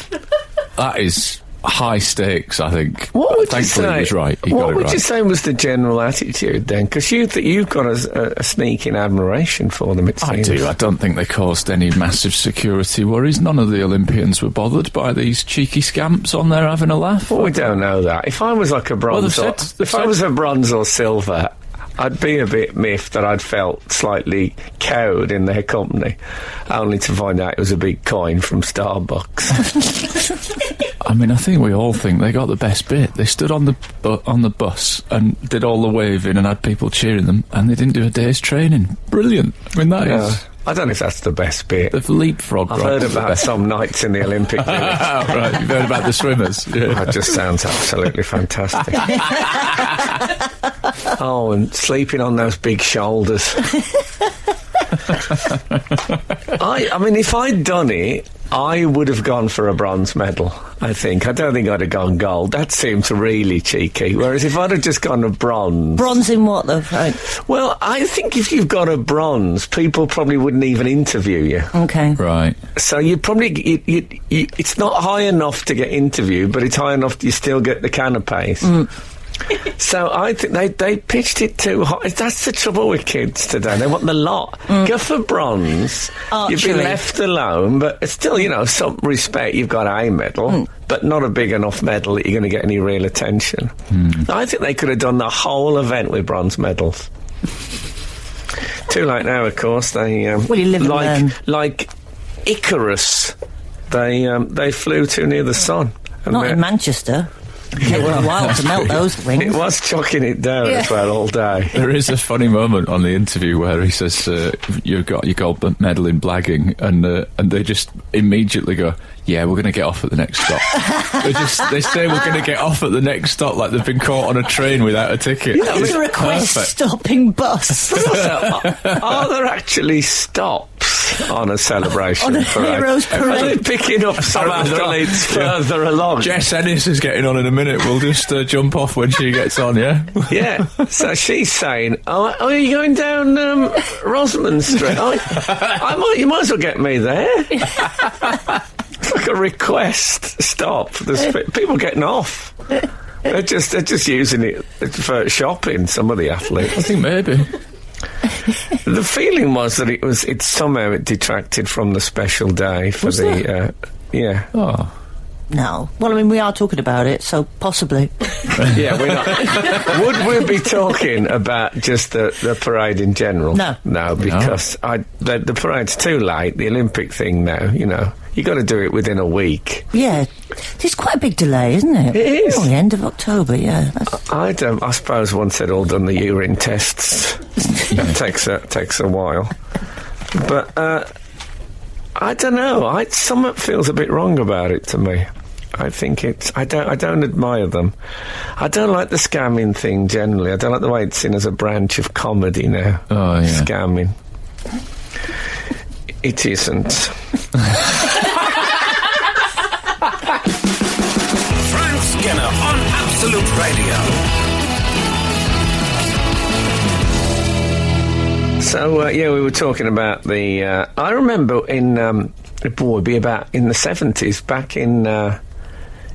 that is... high stakes, I think. What would Thankfully, you say? he was right. He What got it would right. you say was the general attitude then? Because you've got a sneaking admiration for them. It I seems. do. I don't think they caused any massive security worries. None of the Olympians were bothered by these cheeky scamps on there having a laugh. Well, we don't know that. If I was like a bronze, I was a bronze or silver, I'd be a bit miffed that I'd felt slightly cowed in their company, only to find out it was a big coin from Starbucks. I mean, I think we all think they got the best bit. They stood on the bus and did all the waving and had people cheering them, and they didn't do a day's training. Brilliant. I mean, that is... I don't know if that's the best bit. They've leapfrogged. I've heard about some nights in the Olympic Village. Right, you've heard about the swimmers. Yeah. That just sounds absolutely fantastic. Oh, and sleeping on those big shoulders. I mean, if I'd done it, I would have gone for a bronze medal, I think. I don't think I'd have gone gold. That seems really cheeky. Whereas if I'd have just gone a bronze... Bronze in what, though, Frank? Well, I think if you've got a bronze, people probably wouldn't even interview you. Okay. Right. So you probably... it's not high enough to get interviewed, but it's high enough you still get the canapes. So I think they pitched it too high. That's the trouble with kids today. They want the lot. Go for bronze. You've been left alone, but it's still, you know, some respect. You've got a medal, but not a big enough medal that you're going to get any real attention. I think they could have done the whole event with bronze medals. Too late now, of course. They Well, you live and learn. like Icarus. They flew too near the sun. And Not in Manchester. It took a while to melt those wings. It was chucking it down as well all day. There is a funny moment on the interview where he says, you got your gold medal in blagging, and they just immediately go, yeah, we're going to get off at the next stop. they say we're going to get off at the next stop like they've been caught on a train without a ticket. It's a request stopping bus. Are there actually stops on a celebration On a parade? hero's parade? Are they picking up some athletes further along? Jess Ennis is getting on in a minute. We'll just jump off when she gets on, yeah? Yeah. So she's saying, oh, are you going down Rosamond Street? You might as well get me there. It's like a request stop. There's people getting off. They're just using it for shopping, some of the athletes. I think maybe. The feeling was that it somehow detracted from the special day for yeah. Oh. No. Well, I mean, we are talking about it, so possibly. Yeah, we're not. Would we be talking about just the parade in general? No. No, because the parade's too late. The Olympic thing now, you know. You got to do it within a week. Yeah. It's quite a big delay, isn't it? It is. Oh, the end of October, yeah. I suppose once they'd all done the urine tests, it takes a while. But I don't know. Something feels a bit wrong about it to me. I think I don't admire them. I don't like the scamming thing generally. I don't like the way it's seen as a branch of comedy now. Oh, yeah. Scamming. It isn't. Frank Skinner on Absolute Radio. So, we were talking about the... I remember in the 70s, back in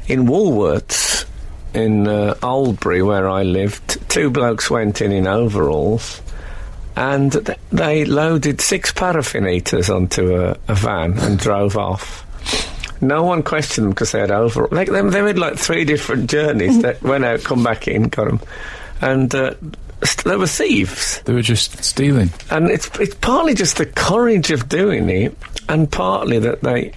Woolworths, in Oldbury, where I lived, two blokes went in overalls, and they loaded 6 paraffin eaters onto a van and drove off. No one questioned them because they had overalls. They made like 3 different journeys. They went out, come back in, got them. And they were thieves. They were just stealing. And it's partly just the courage of doing it, and partly that they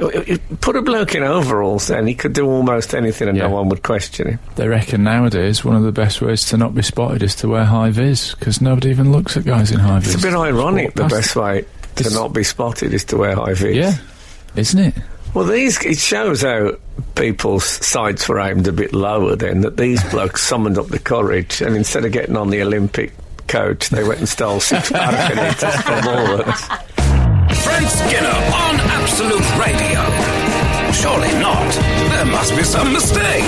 put a bloke in overalls then, he could do almost anything and no one would question him. They reckon nowadays one of the best ways to not be spotted is to wear high-vis, because nobody even looks at guys in high-vis. It's a bit ironic, the best way to not be spotted is to wear high-vis. Yeah, isn't it? Well, it shows how people's sights were aimed a bit lower then, that these blokes summoned up the courage, and instead of getting on the Olympic coach, they went and stole 6 paraffin eaters from Woolworths. Frank Skinner on Absolute Radio. Surely not. There must be some mistake.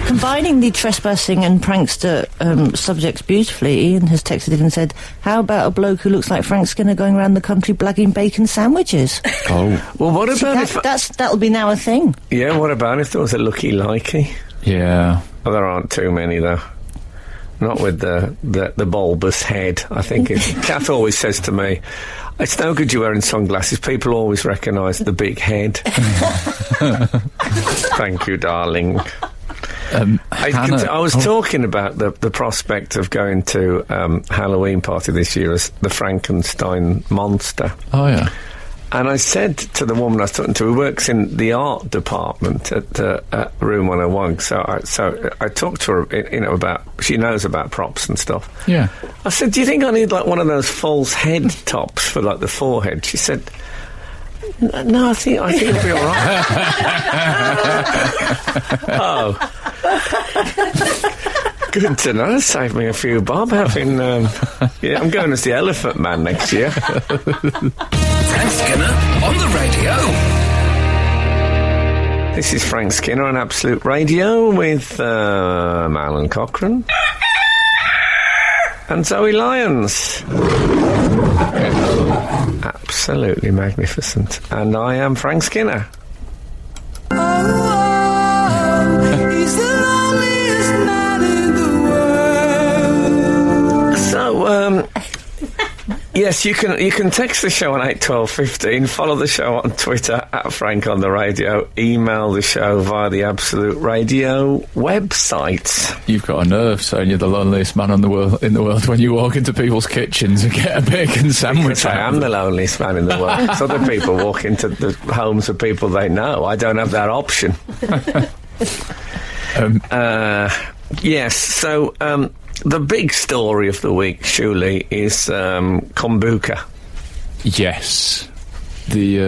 Combining the trespassing and prankster subjects beautifully, Ian has texted in and said, how about a bloke who looks like Frank Skinner going around the country blagging bacon sandwiches? Oh. Well, what about that'll be now a thing. Yeah, what about if there was a Lucky Likey? Yeah. Well, there aren't too many, though. Not with the bulbous head, I think. Kath always says to me, it's no good you wearing sunglasses. People always recognise the big head. Thank you, darling. I was talking about the prospect of going to Halloween party this year as the Frankenstein monster. Oh, yeah. And I said to the woman I was talking to, who works in the art department at Room 101, so I talked to her, about, she knows about props and stuff. Yeah. I said, do you think I need, like, one of those false head tops for, like, the forehead? She said, no, I think it'll be all right. Oh. Good to know. Saved me a few bob having... I'm going as the Elephant Man next year. Frank Skinner on the radio. This is Frank Skinner on Absolute Radio with Alan Cockerel and Zoe Lyons. Absolutely magnificent. And I am Frank Skinner. He's the loneliest man in the world. So, yes, you can text the show on 81215, follow the show on Twitter at Frank on the Radio, email the show via the Absolute Radio website. You've got a nerve saying you're the loneliest man in the world when you walk into people's kitchens and get a bacon sandwich. Because I am the loneliest man in the world. It's other people walk into the homes of people they know. I don't have that option. Yes, so the big story of the week, surely, is Kumbuka. Yes. Is he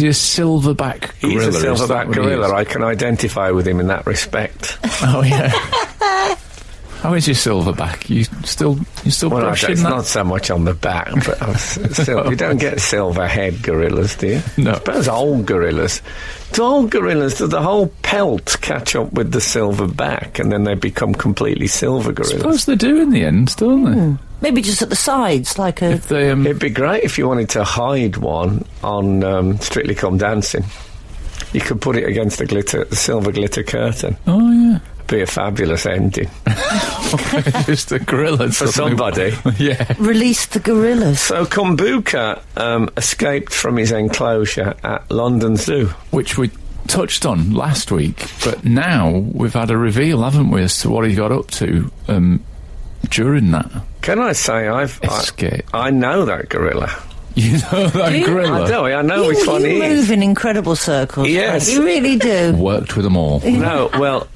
a silverback gorilla? He's a silverback gorilla. I can identify with him in that respect. Oh, yeah. How is your silverback? You still brushing it's that? not so much on the back, but still, you don't get silver head gorillas, do you? No. I suppose old gorillas. Do old gorillas, do the whole pelt catch up with the silver back and then they become completely silver gorillas? I suppose they do in the end, don't they? Maybe just at the sides, like a... If they, It'd be great if you wanted to hide one on Strictly Come Dancing. You could put it against the silver glitter curtain. Oh, yeah. Be a fabulous ending. Just a gorilla for somebody. Yeah. Release the gorillas. So Kumbuka escaped from his enclosure at London Zoo. Which we touched on last week, but now we've had a reveal, haven't we, as to what he got up to during that Can I say escape. I know that gorilla. You know that gorilla? I know which one he You is. move in incredible circles. Yes. Frank. You really do. Worked with them all. No, well,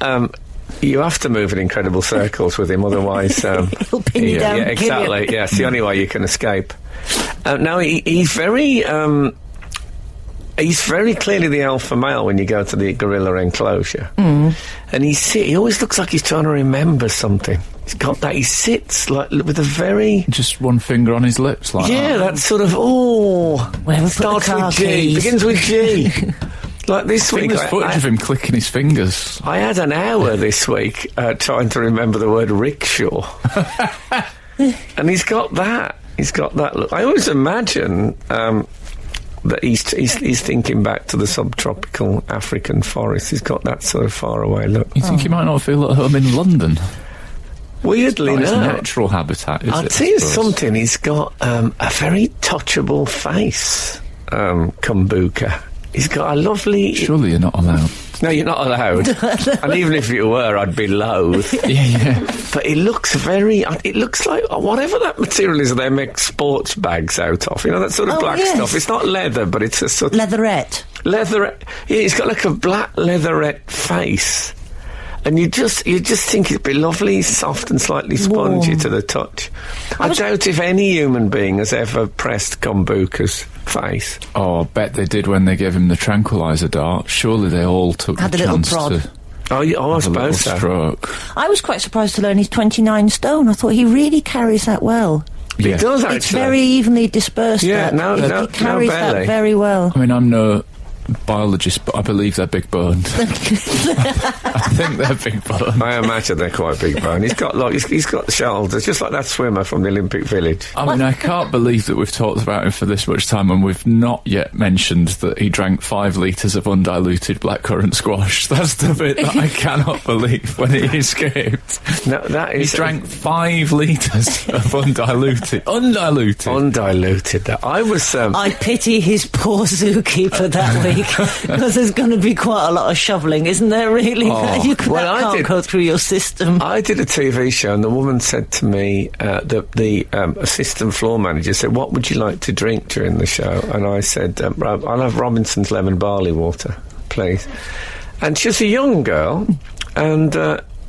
you have to move in incredible circles with him, otherwise... He'll pin you down. yeah, kill exactly. you. Yeah, it's the only way you can escape. Now, he's very... he's very clearly the alpha male when you go to the gorilla enclosure. And he always looks like he's trying to remember something. He's got that. He sits like with a very... Just one finger on his lips like Yeah, that. that sort of... Where we put starts the car with G. keys. Begins with G. Like this I think week... there's footage of him clicking his fingers. I had an hour this week trying to remember the word rickshaw. And he's got that. He's got that look. I always imagine that he's thinking back to the subtropical African forest. He's got that sort of faraway look. You think he might not feel at home in London? Weirdly, Not his no. natural habitat, is I'd it? say I it's suppose? something. He's got a very touchable face, Kumbuka. He's got a lovely... Surely you're not allowed. No, you're not allowed. And even if you were, I'd be loath. Yeah. But it looks very... It looks like whatever that material is they make sports bags out of. You know, that sort of black yes. stuff. It's not leather, but it's a sort of... Leatherette. Leatherette. Yeah, he's got like a black leatherette face. And you just think it'd be lovely, soft and slightly spongy Warm. to the touch. I doubt if any human being has ever pressed Kumbuka's face. Oh, I bet they did when they gave him the tranquilizer dart. Surely they all took Had the a little chance prod. to Oh, I have a little suppose so. stroke. I was quite surprised to learn he's 29 stone. I thought he really carries that well. He Yeah. does, actually. It's very evenly dispersed. Yeah, that. no, he no carries that belly. very well. I mean, I'm no biologist, but I believe they're big boned. I think they're big boned. I imagine they're quite big bone. He's got he's got shoulders, just like that swimmer from the Olympic Village. I mean, I can't believe that we've talked about him for this much time and we've not yet mentioned that he drank 5 litres of undiluted blackcurrant squash. That's the bit that I cannot believe when he escaped. No, that He is drank 5 litres of undiluted. Undiluted. undiluted. That I was. I pity his poor zookeeper that week because there's going to be quite a lot of shoveling, isn't there? Really, well, that I can't did- go through your system. I did a TV show, and the woman said to me, the assistant floor manager said, "What would you like to drink during the show?" And I said, "I'll have Robinson's lemon barley water, please." And she's a young girl, and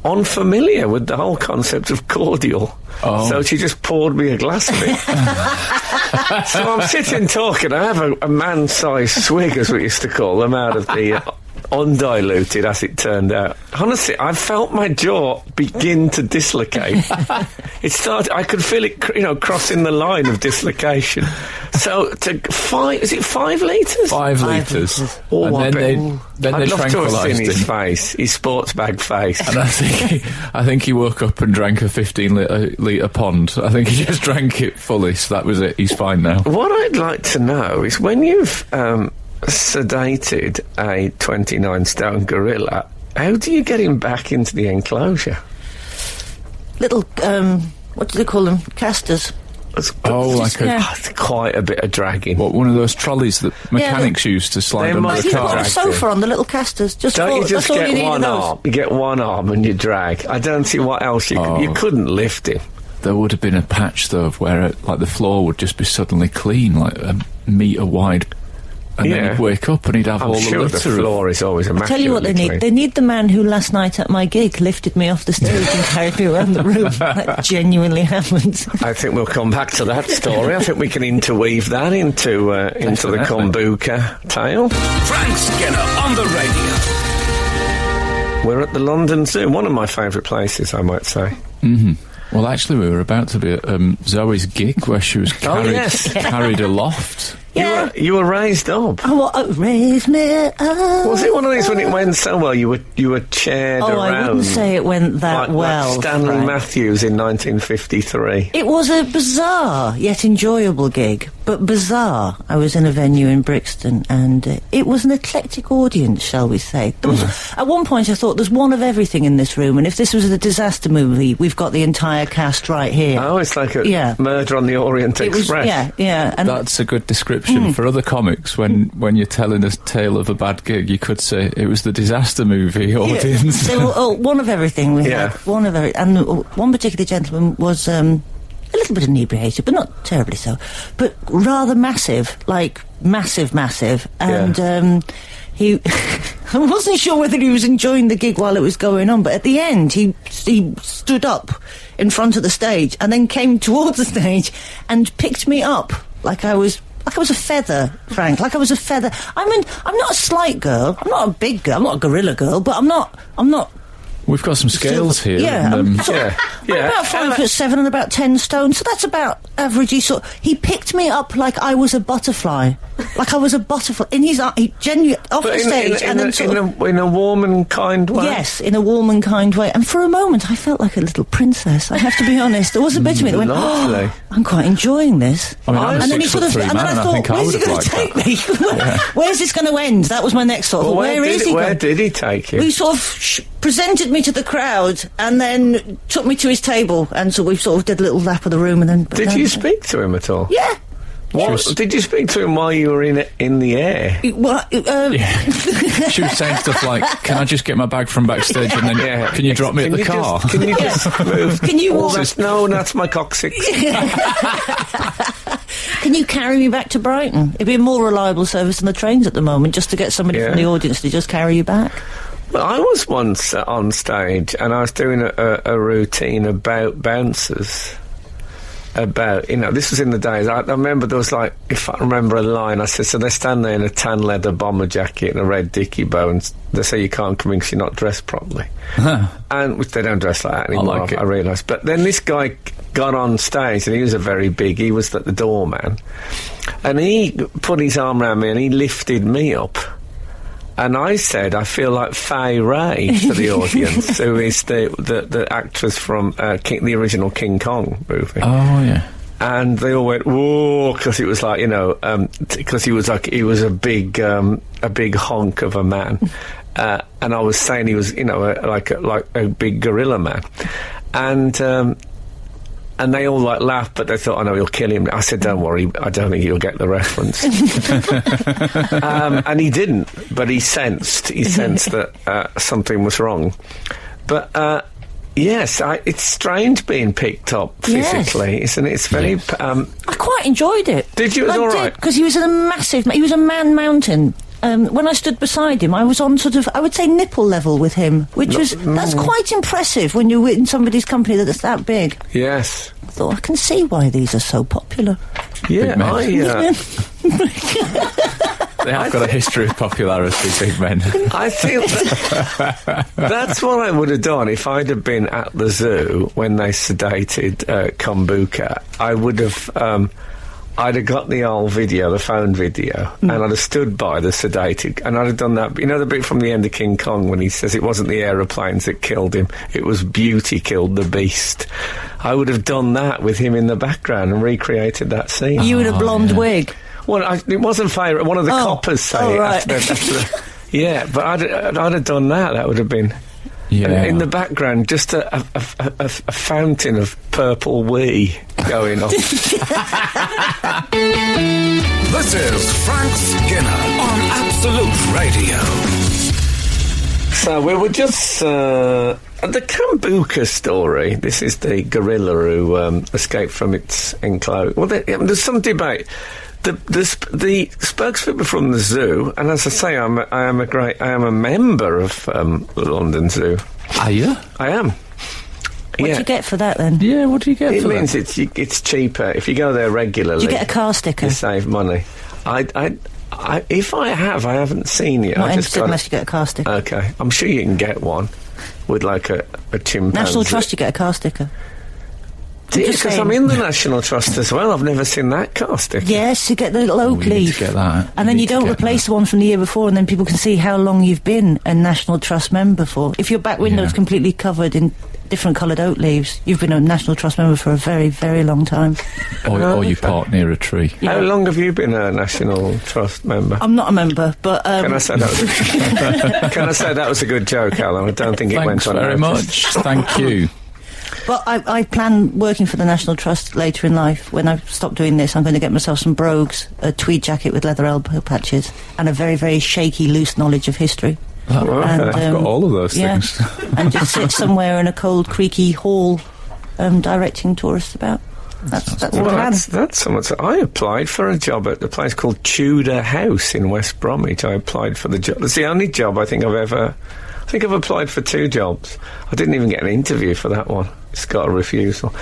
unfamiliar with the whole concept of cordial. Oh. So she just poured me a glass of it. So I'm sitting talking. I have a man-sized swig, as we used to call them, out of the undiluted, as it turned out. Honestly, I felt my jaw begin to dislocate. It started. I could feel it, crossing the line of dislocation. So to 5, is it 5 litres? 5 5 litres. litres. Oh, And I then bet- they I'd love to have tranquilised seen his him. face, his sports bag face. And I think he woke up and drank a 15-litre pond. I think he just drank it fully, so that was it. He's fine now. What I'd like to know is when you've sedated a 29-stone gorilla, how do you get him back into the enclosure? Little, what do they call them? Casters. Oh, like a... Yeah. That's quite a bit of dragging. What, one of those trolleys that mechanics use to slide They under must a You've have got car? a dragged sofa on the little casters. Just Don't for, you just that's all you get need one of those. arm? You get one arm and you drag. I don't see what else you could. You couldn't lift him. There would have been a patch, though, of where the floor would just be suddenly clean, like a metre wide. And then he'd wake up and he'd have I'm all sure the the litter of... floor is always immaculate. Tell you what they need. They need the man who last night at my gig lifted me off the stage and carried me around the room. That genuinely happened. I think we'll come back to that story. I think we can interweave that into the Kumbuka tale. Frank Skinner on the radio. We're at the London Zoo, one of my favourite places, I might say. Well, actually, we were about to be at Zoe's gig where she was carried, yes. carried aloft. Yeah. You were raised up. Oh, raise me up. Was it one of these when it went so well? You were chaired Oh, around. I wouldn't say it went that well. Like Stanley Frank. Matthews in 1953. It was a bizarre yet enjoyable gig, but bizarre. I was in a venue in Brixton, and it was an eclectic audience, shall we say. There was, at one point, I thought there's one of everything in this room, and if this was a disaster movie, we've got the entire cast right here. Oh, it's like a Yeah. Murder on the Orient It was, Express. yeah, and That's a good description for other comics. When you're telling a tale of a bad gig, you could say it was the disaster movie audience. they were one of everything. We Yeah. had one of everything, and one particular gentleman was a a little bit inebriated, but not terribly so, but rather massive, like massive, and he. I wasn't sure whether he was enjoying the gig while it was going on, but at the end he stood up in front of the stage and then came towards the stage and picked me up like I was a feather, Frank. Like I was a feather. I mean, I'm not a slight girl. I'm not a big girl. I'm not a gorilla girl. But I'm not. We've got some scales here. Yeah, and, I'm about 5'7" and about 10 stone. So that's about averagey sort. He picked me up like I was a butterfly. Like I was a butterfly. And he genuinely off the stage in a warm and kind way. Yes, in a warm and kind way. And for a moment, I felt like a little princess. I have to be honest. There was a bit of me that went, lovely. I'm quite enjoying this. I mean, I'm and then he sort of, and then I thought, where's he going to take me? Where's this going to end? That was my next thought. Well, Where did he take you? We sort of presented me to the crowd and then took me to his table, and so we sort of did a little lap of the room, and then. Did you speak to him at all? Yeah. Did you speak to him while you were in the air? She was saying stuff like, "Can I just get my bag from backstage and then can you drop me at the car? Can you just move? Can you walk? No, that's my coccyx. Can you carry me back to Brighton? It'd be a more reliable service than the trains at the moment, just to get somebody from the audience to just carry you back. Well, I was once on stage and I was doing a routine about bouncers. This was in the days, I remember there was like, if I remember a line, I said, so they stand there in a tan leather bomber jacket and a red dicky bow, and they say you can't come in because you're not dressed properly. And which they don't dress like that anymore, I realised. But then this guy got on stage, and he was he was the doorman, and he put his arm around me and he lifted me up. And I said, I feel like Fay Ray to the audience, who is the actress from the original King Kong movie. Oh, yeah. And they all went, whoa, because it was like, because he was a big honk of a man. And I was saying he was, like a big gorilla man. And they all laughed, but they thought, "Oh no, he'll kill him." I said, "Don't worry, I don't think he'll get the reference." And he didn't, but he sensed that something was wrong. But yes, it's strange being picked up physically, isn't it? It's very. I quite enjoyed it. Did you? It was all right because he was he was a man mountain. When I stood beside him, I was on sort of, I would say, nipple level with him, that's quite impressive when you're in somebody's company that's that big. Yes. I thought, I can see why these are so popular. Yeah, they have got a history of popularity, big men. I feel that's what I would have done if I'd have been at the zoo when they sedated Kumbuka. I would have... I'd have got the old video, the phone video, and I'd have stood by the sedated, and I'd have done that. You know the bit from the end of King Kong when he says it wasn't the aeroplanes that killed him, it was beauty killed the beast. I would have done that with him in the background and recreated that scene. You in a blonde wig? Well, it wasn't favourite. One of the coppers say it. Right. Yeah, but I'd have done that. That would have been... Yeah. In the background, just a fountain of purple wee going on. This is Frank Skinner on Absolute Radio. So we were just... the Kumbuka story, this is the gorilla who escaped from its enclosure. Well, there's some debate. The spokespeople from the zoo, and as I say, I am a member of the London Zoo. Are you? I am. What do you get for that then? Yeah, what do you get for that? It means it's cheaper if you go there regularly. Do you get a car sticker? You save money. If I haven't seen it. Not interested unless you get a car sticker. Okay, I'm sure you can get one with like a chimpanzee. National Trust, you get a car sticker. Because I'm in the National Trust as well. I've never seen that car sticker. Yes, you get the little oak leaf. Get that. And then you don't replace the one from the year before, and then people can see how long you've been a National Trust member for. If your back window's completely covered in different coloured oak leaves, you've been a National Trust member for a very, very long time. Or you park near a tree. Yeah. How long have you been a National Trust member? I'm not a member, but... Can I say that was a good joke, Alan? I don't think it went on. Thanks very much. Thank you. But I plan working for the National Trust later in life. When I stop doing this, I'm going to get myself some brogues, a tweed jacket with leather elbow patches, and a very, very shaky, loose knowledge of history. And, I've got all of those things. And just sit somewhere in a cold, creaky hall directing tourists about. That's the Well, plan. that's so much. I applied for a job at a place called Tudor House in West Bromwich. I applied for the job. It's the only job I think I've applied for 2 jobs. I didn't even get an interview for that one. It's got a refusal.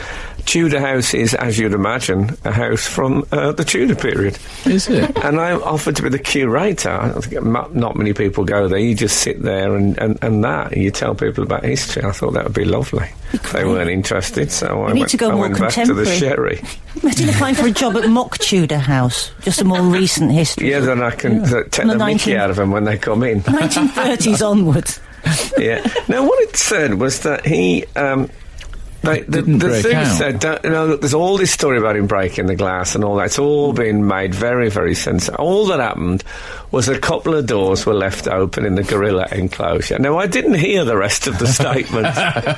Tudor House is, as you'd imagine, a house from the Tudor period. Is it? And I offered to be the curator. I don't think not many people go there. You just sit there and you tell people about history. I thought that would be lovely. They weren't interested, so I need went, to go I more went back to the contemporary. sherry. Imagine applying for a job at Mock Tudor House, just a more recent history. Yeah, then I can take From the the mickey out of them when they come in. 1930s onwards. Yeah. Now, what it said was that he... Didn't the break thing out. said, look, there's all this story about him breaking the glass and all that. It's all been made very, very sensitive. All that happened was a couple of doors were left open in the gorilla enclosure. Now, I didn't hear the rest of the statement.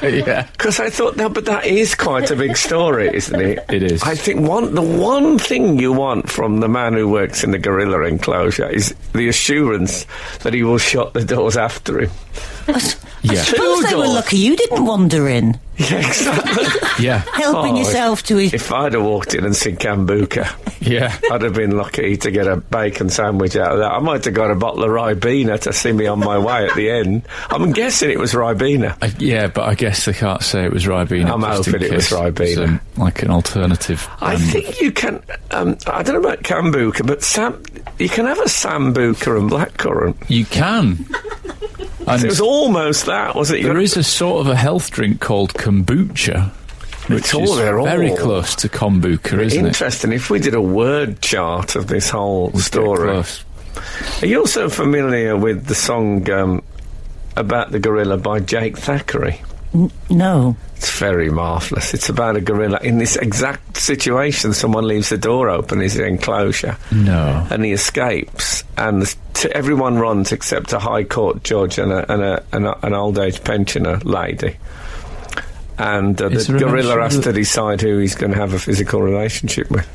Yeah. Because I thought, no, but that is quite a big story, isn't it? It is. I think the one thing you want from the man who works in the gorilla enclosure is the assurance that he will shut the doors after him. Yeah. Suppose they were doors. lucky you didn't wander in, Yeah, exactly. Yeah. helping Oh, yourself to his... If I'd have walked in and seen Kumbuka, Yeah. I'd have been lucky to get a bacon sandwich out of that. I might have got a bottle of Ribena to see me on my way at the end. I'm guessing it was Ribena. Yeah, but I guess they can't say it was Ribena. I'm just in hoping it was case Ribena. it's, like an alternative. I think you can... I don't know about Kumbuka, but you can have a Sambuca and blackcurrant. You can. And It was almost that, wasn't it? there is a sort of a health drink called kombucha, which is they're very all close to kombucha, isn't it? interesting. If we did a word chart of this whole Get story... close. Are you also familiar with the song about the gorilla by Jake Thackeray? No. It's very marvellous. It's about a gorilla in this exact situation. Someone leaves the door open in his enclosure. No. And he escapes, and everyone runs except a High Court judge and an old age pensioner lady. And the Is there a gorilla mention has of to decide who he's going to have a physical relationship with.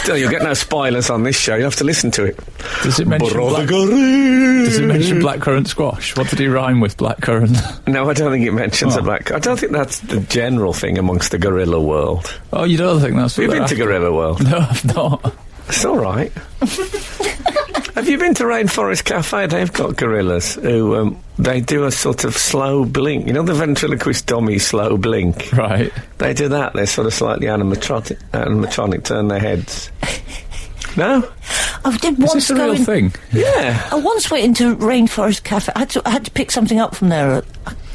Still, you'll get no spoilers on this show. You have to listen to it. Does it mention does it mention blackcurrant squash? What did he rhyme with, blackcurrant? No, I don't think it mentions Oh. a black. I don't think that's the general thing amongst the gorilla world. Oh, you don't think that's what Have you they're been to after? Gorilla World? No, I've not. It's all right. Have you been to Rainforest Cafe? They've got gorillas who they do a sort of slow blink. You know the ventriloquist dummy slow blink? Right. They do that. They're sort of slightly animatronic, turn their heads. No? I did Is once this a go real in... thing? Yeah. I once went into Rainforest Cafe. I had to pick something up from there.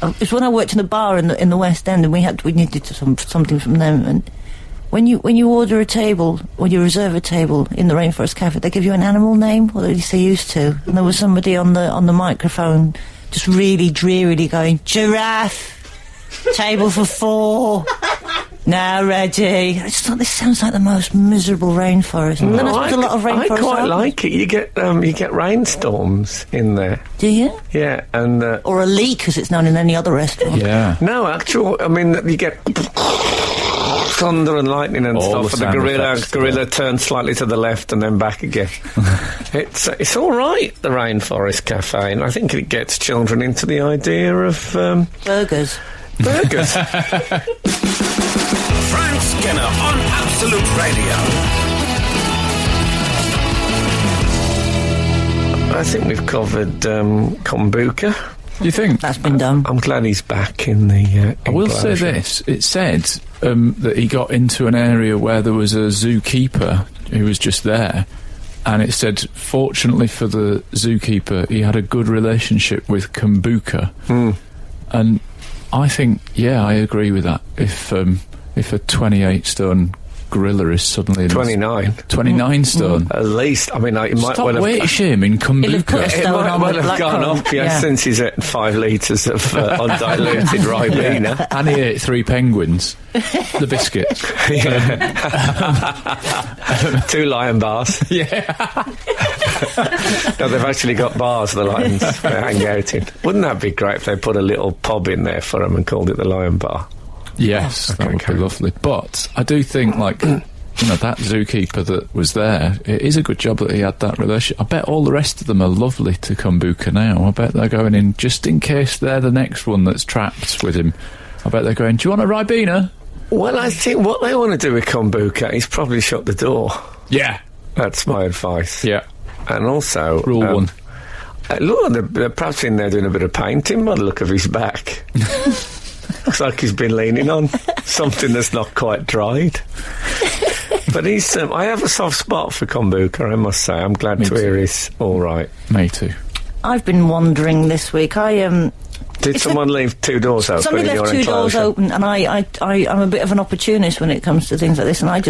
It was when I worked in a bar in the West End, and we needed something from them. And when you order a table, or you reserve a table in the Rainforest Cafe, they give you an animal name, or at least they used to. And there was somebody on the microphone just really drearily going, "Giraffe, table for 4. Now ready." I just thought, this sounds like the most miserable rainforest. And then I suppose a lot of rainforests I quite are. like it. You get rainstorms in there. Do you? Yeah, and Or a leak, as it's known in any other restaurant. Yeah. no, I mean you get thunder and lightning and All stuff. the And the sound effects, gorilla turns slightly to the left and then back again. It's all right, the Rainforest Cafe, and I think it gets children into the idea of Burgers. burgers. Frank Skinner on Absolute Radio. I think we've covered Kumbuka. You think? That's been done. I'm glad he's back in the. I will say enclosure. this. It said that he got into an area where there was a zookeeper who was just there. And it said, fortunately for the zookeeper, he had a good relationship with Kumbuka. And I think, yeah, I agree with that. If a 28-stone gorilla is suddenly 29. 29 stone. At least, I mean, it might Stop well have. weight shaming He'll have put Kumbuka. a It stone might on well with have gone blackcurrant. up, yeah, since he's at 5 litres of undiluted Ribena. And he ate 3 penguins. The biscuits. 2 lion bars. Yeah. No, they've actually got bars, the lions they hang out in. Wouldn't that be great if they put a little pub in there for them and called it the Lion Bar? Yes, that would be okay. lovely. But I do think, like, that zookeeper that was there, it is a good job that he had that relationship. I bet all the rest of them are lovely to Kumbuka now. I bet they're going in, just in case they're the next one that's trapped with him. I bet they're going, "Do you want a Ribena?" Well, I think what they want to do with Kumbuka is probably shut the door. Yeah. That's my advice. Yeah. And also... Rule one. Look, they're perhaps in there doing a bit of painting by the look of his back. Looks like he's been leaning on something that's not quite dried. But he's... I have a soft spot for Kumbuka, I must say. I'm glad to hear he's all right. Me too. I've been wondering this week. Did someone leave two doors open? Somebody in left your two doors enclosure? open, and I'm a bit of an opportunist when it comes to things like this, and I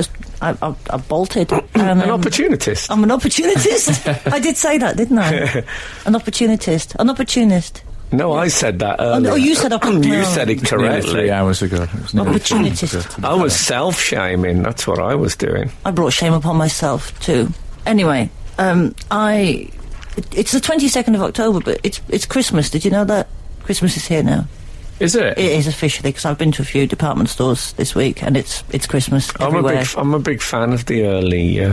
bolted. And, An opportunist? I'm an opportunist. I did say that, didn't I? An opportunist. An opportunist. No, I said that earlier. Oh, you said You said it Nearly correctly. 3 hours ago. It was nearly Opportunist. I was self-shaming. That's what I was doing. I brought shame upon myself too. Anyway, it's the 22nd of October, but it's Christmas. Did you know that? Christmas is here now. Is it? It is officially, because I've been to a few department stores this week, and it's Christmas everywhere. I'm a big fan of the early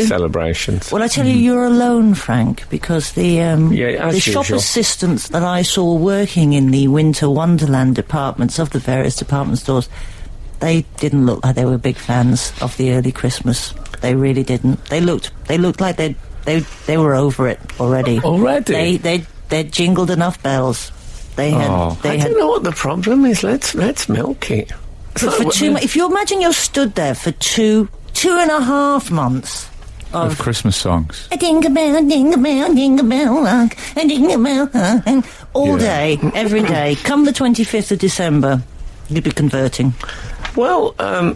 celebrations. Well, I tell you, you're alone, Frank, because the as shop usual. assistants that I saw working in the Winter Wonderland departments of the various department stores, they didn't look like they were big fans of the early Christmas. They really didn't. They looked like they were over it already. Already? They'd jingled enough bells. They had. I don't know what the problem is. Let's milk it. For if you imagine you're stood there for two and a half months Of Christmas songs. a ding a bell, rock, a ding a bell, all day, every day. Come the 25th of December, you'd be converting. Well, I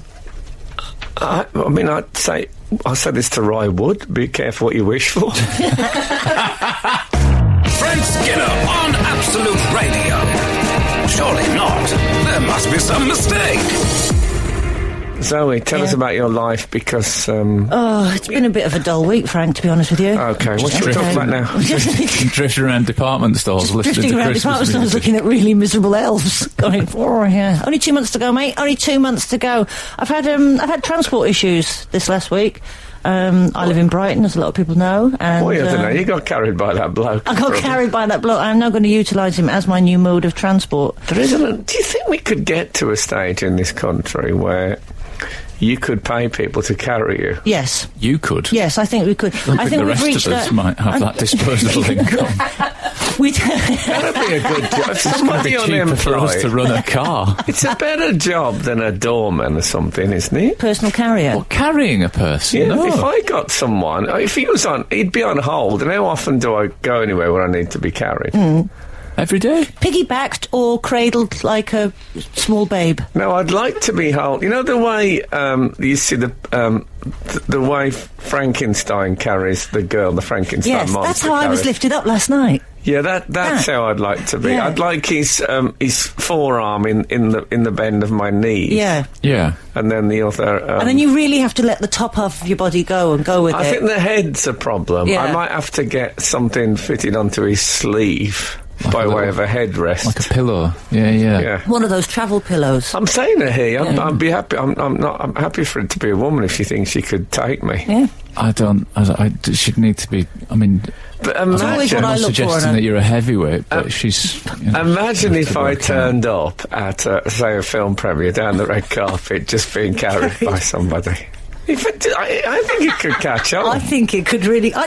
mean, I'd say this to Roy Wood. Be careful what you wish for. Frank Skinner on Absolute Radio. Surely not. There must be some mistake. Zoe, tell us about your life, because... It's been a bit of a dull week, Frank, to be honest with you. Okay, what should we talk about now? Drifting around department stores, listening Drifting to around Christmas department stores music. looking at really miserable elves. Going, oh, yeah. Only 2 months to go, mate. Only 2 months to go. I've had transport issues this last week. I live in Brighton, as a lot of people know. And, Well, I don't know. You got carried by that bloke. I got carried by that bloke. I'm now going to utilise him as my new mode of transport. Do you think we could get to a stage in this country where you could pay people to carry you? Yes. You could. Yes, I think we could. I think the we've rest reached of us that. might have that disposable income. That'd be a good job. It's going to Somebody be cheaper for us to unemployed. run a car. It's a better job than a doorman or something, isn't it? Personal carrier. Or carrying a person. Yeah, No. if I got someone, if he was on, he'd be on hold, and how often do I go anywhere where I need to be carried? Every day. Piggybacked or cradled like a small babe. No, I'd like to be held. You know the way you see the way Frankenstein carries the girl, the Frankenstein Yes, monster. that's how I was carries. lifted up last night. Yeah, that's how I'd like to be. Yeah. I'd like his forearm in the bend of my knee. Yeah. Yeah. And then the other. And then you really have to let the top half of your body go and go with I it. think the head's a problem. Yeah. I might have to get something fitted onto his sleeve by way of a headrest. Like a pillow. Yeah, yeah. Yeah. One of those travel pillows. I'm saying it here. I'd be happy. I'm happy for it to be a woman if she thinks she could take me. Yeah. She'd need to be, I mean... But always what imagine, I I'm look for suggesting in a- that you're a heavyweight, but she's... You know, imagine she'd have if to I work out. turned up at, say, a film premiere down the red carpet, just being carried by somebody. I think it could catch on. I think it could really. I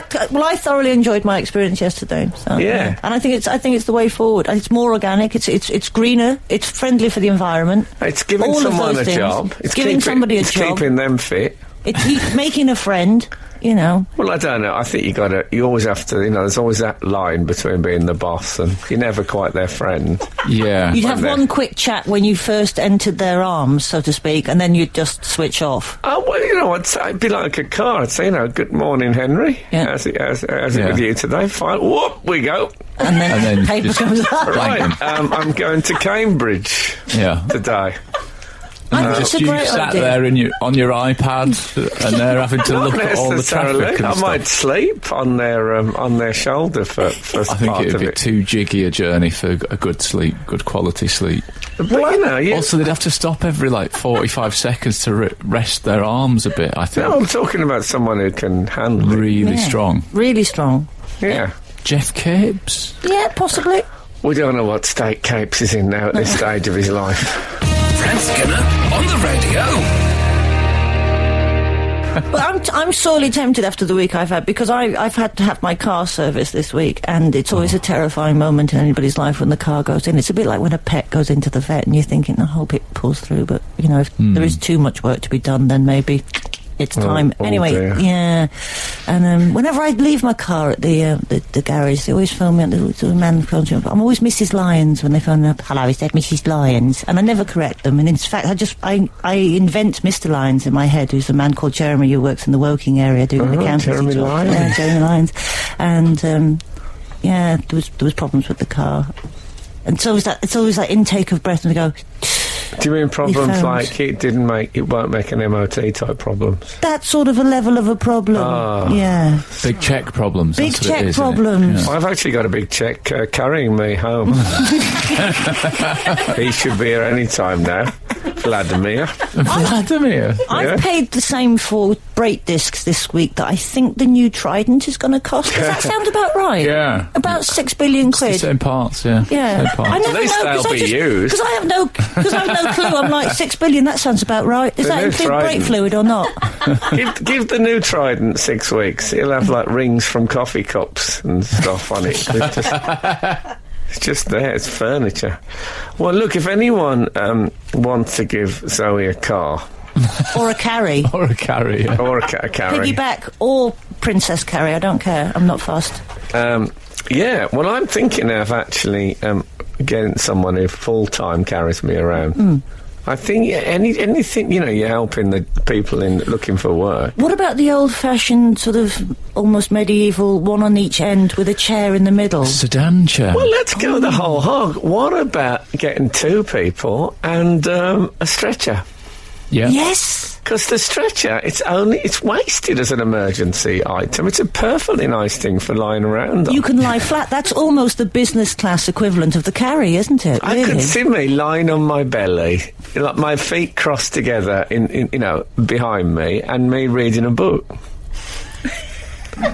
thoroughly enjoyed my experience yesterday. So, Yeah. and I think it's the way forward. It's more organic. It's greener. It's friendly for the environment. It's giving all of someone those a things. job. It's giving somebody a it's job. keeping them fit. It's making a friend. You know. Well, I don't know. I think you always have to, there's always that line between being the boss and you're never quite their friend. Yeah. You'd have there. one quick chat when you first entered their arms, so to speak, and then you'd just switch off. Oh, well, it'd be like a car. I'd say, good morning, Henry. Yeah. How's it Yeah. with you today? Fine. Whoop, we go. And then, And then paper just- comes up. Right, I'm going to Cambridge Yeah. today. I think it's a You great sat idea. there on your iPad and they're having to Not look at all the necessarily. traffic and I stuff. might sleep on their shoulder for I think part it would of be it. too jiggy a journey for a good sleep, good quality sleep. But, Also, they'd have to stop every 45 seconds to rest their arms a bit, I think. No, I'm talking about someone who can handle it. Really Yeah. strong. Really strong. Yeah. Jeff Capes. Yeah, possibly. We don't know what state Capes is in now at this stage of his life. Frank Skinner on the Radio. But I'm sorely tempted after the week I've had, because I've had to have my car serviced this week, and it's always a terrifying moment in anybody's life when the car goes in. It's a bit like when a pet goes into the vet and you're thinking, I hope it pulls through, but, you know, if there is too much work to be done, then maybe it's time. Anyway, dear. yeah. And whenever I leave my car at the garage, they always phone me up. The man phones me up. I'm always Mrs. Lyons when they phone me up. Hello, is that Mrs. Lyons? And I never correct them. And in fact, I invent Mr. Lyons in my head, who's a man called Jeremy who works in the Woking area doing the accountancy Jeremy job. Lyons. Yeah, Jeremy Lyons. And yeah, there was problems with the car. And so it's always that intake of breath, and they go. Do you mean problems like it won't make an MOT type problems? That sort of a level of a problem. Yeah. Big check problems. Big that's what it check is, isn't it? problems. I've actually got a big check carrying me home. He should be here any time now. Vladimir. Vladimir. I've paid the same for brake discs this week that I think the new Trident is going to cost. Does that sound about right? Yeah. About 6 billion It's the quid. same parts, yeah. Yeah. Same parts. I never At least know, they'll be used. Because I have no clue. I'm like, 6 billion, that sounds about right. Does The that new include brake Trident. fluid or not? Give the new Trident 6 weeks. He'll have like rings from coffee cups and stuff on it. It's just there. It's furniture. Well, look, if anyone wants to give Zoe a car Or a carry. Or a carry, yeah. or a carry, Piggyback or Princess Carry, I don't care. I'm not fussed. yeah. Well, I'm thinking of actually getting someone who full-time carries me around. I think anything, you know, you're helping the people in looking for work. What about the old-fashioned, sort of almost medieval, one on each end with a chair in the middle? Sedan chair. Well, let's go the whole hog. What about getting 2 people and a stretcher? Yeah. Yes! Because the stretcher, it's wasted as an emergency item. It's a perfectly nice thing for lying around on. You can lie flat. That's almost the business class equivalent of the carry, isn't it? I Really? could see me lying on my belly, like my feet crossed together, in you know, behind me, and me reading a book.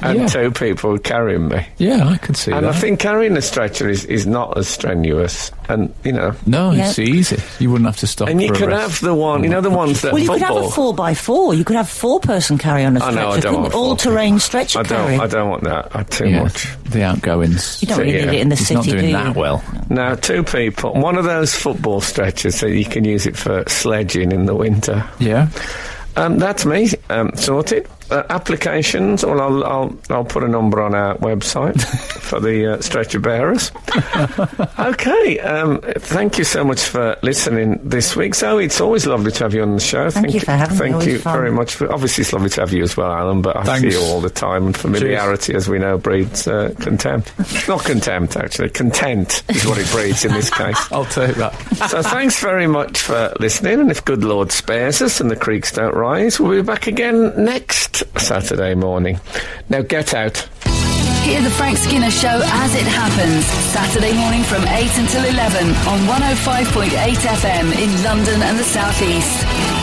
And Yeah. 2 people carrying me. Yeah, I could see And that. I think carrying a stretcher is not as strenuous. And, you know... No, it's Yeah. easy. You wouldn't have to stop And you for a could rest. have the one, you know, the ones that Well, you could football... have a 4x4. You could have 4-person carry on a I stretcher. know, I don't couldn't want you? All-terrain stretcher carry. I don't want that. Too Yeah, much. the outgoings. You don't really Yeah. need it in the He's city, not doing do you? that well. Now, 2 people. One of those football stretchers, so you can use it for sledging in the winter. Yeah. That's me, sorted. Applications, well, I'll put a number on our website for the stretcher bearers. Okay, thank you so much for listening this week. Zoe, it's always lovely to have you on the show. Thank you for having me. Thank Always you fun. very much. Obviously, it's lovely to have you as well, Alan, but I Thanks. see you all the time, and familiarity, as we know, breeds contempt. Not contempt, actually. Content is what it breeds in this case. I'll take that. So thanks very much for listening, and if good Lord spares us and the creeks don't rise, we'll be back again next Saturday morning. Now get out. Hear the Frank Skinner Show as it happens, Saturday morning from 8 until 11 on 105.8 FM in London and the South East.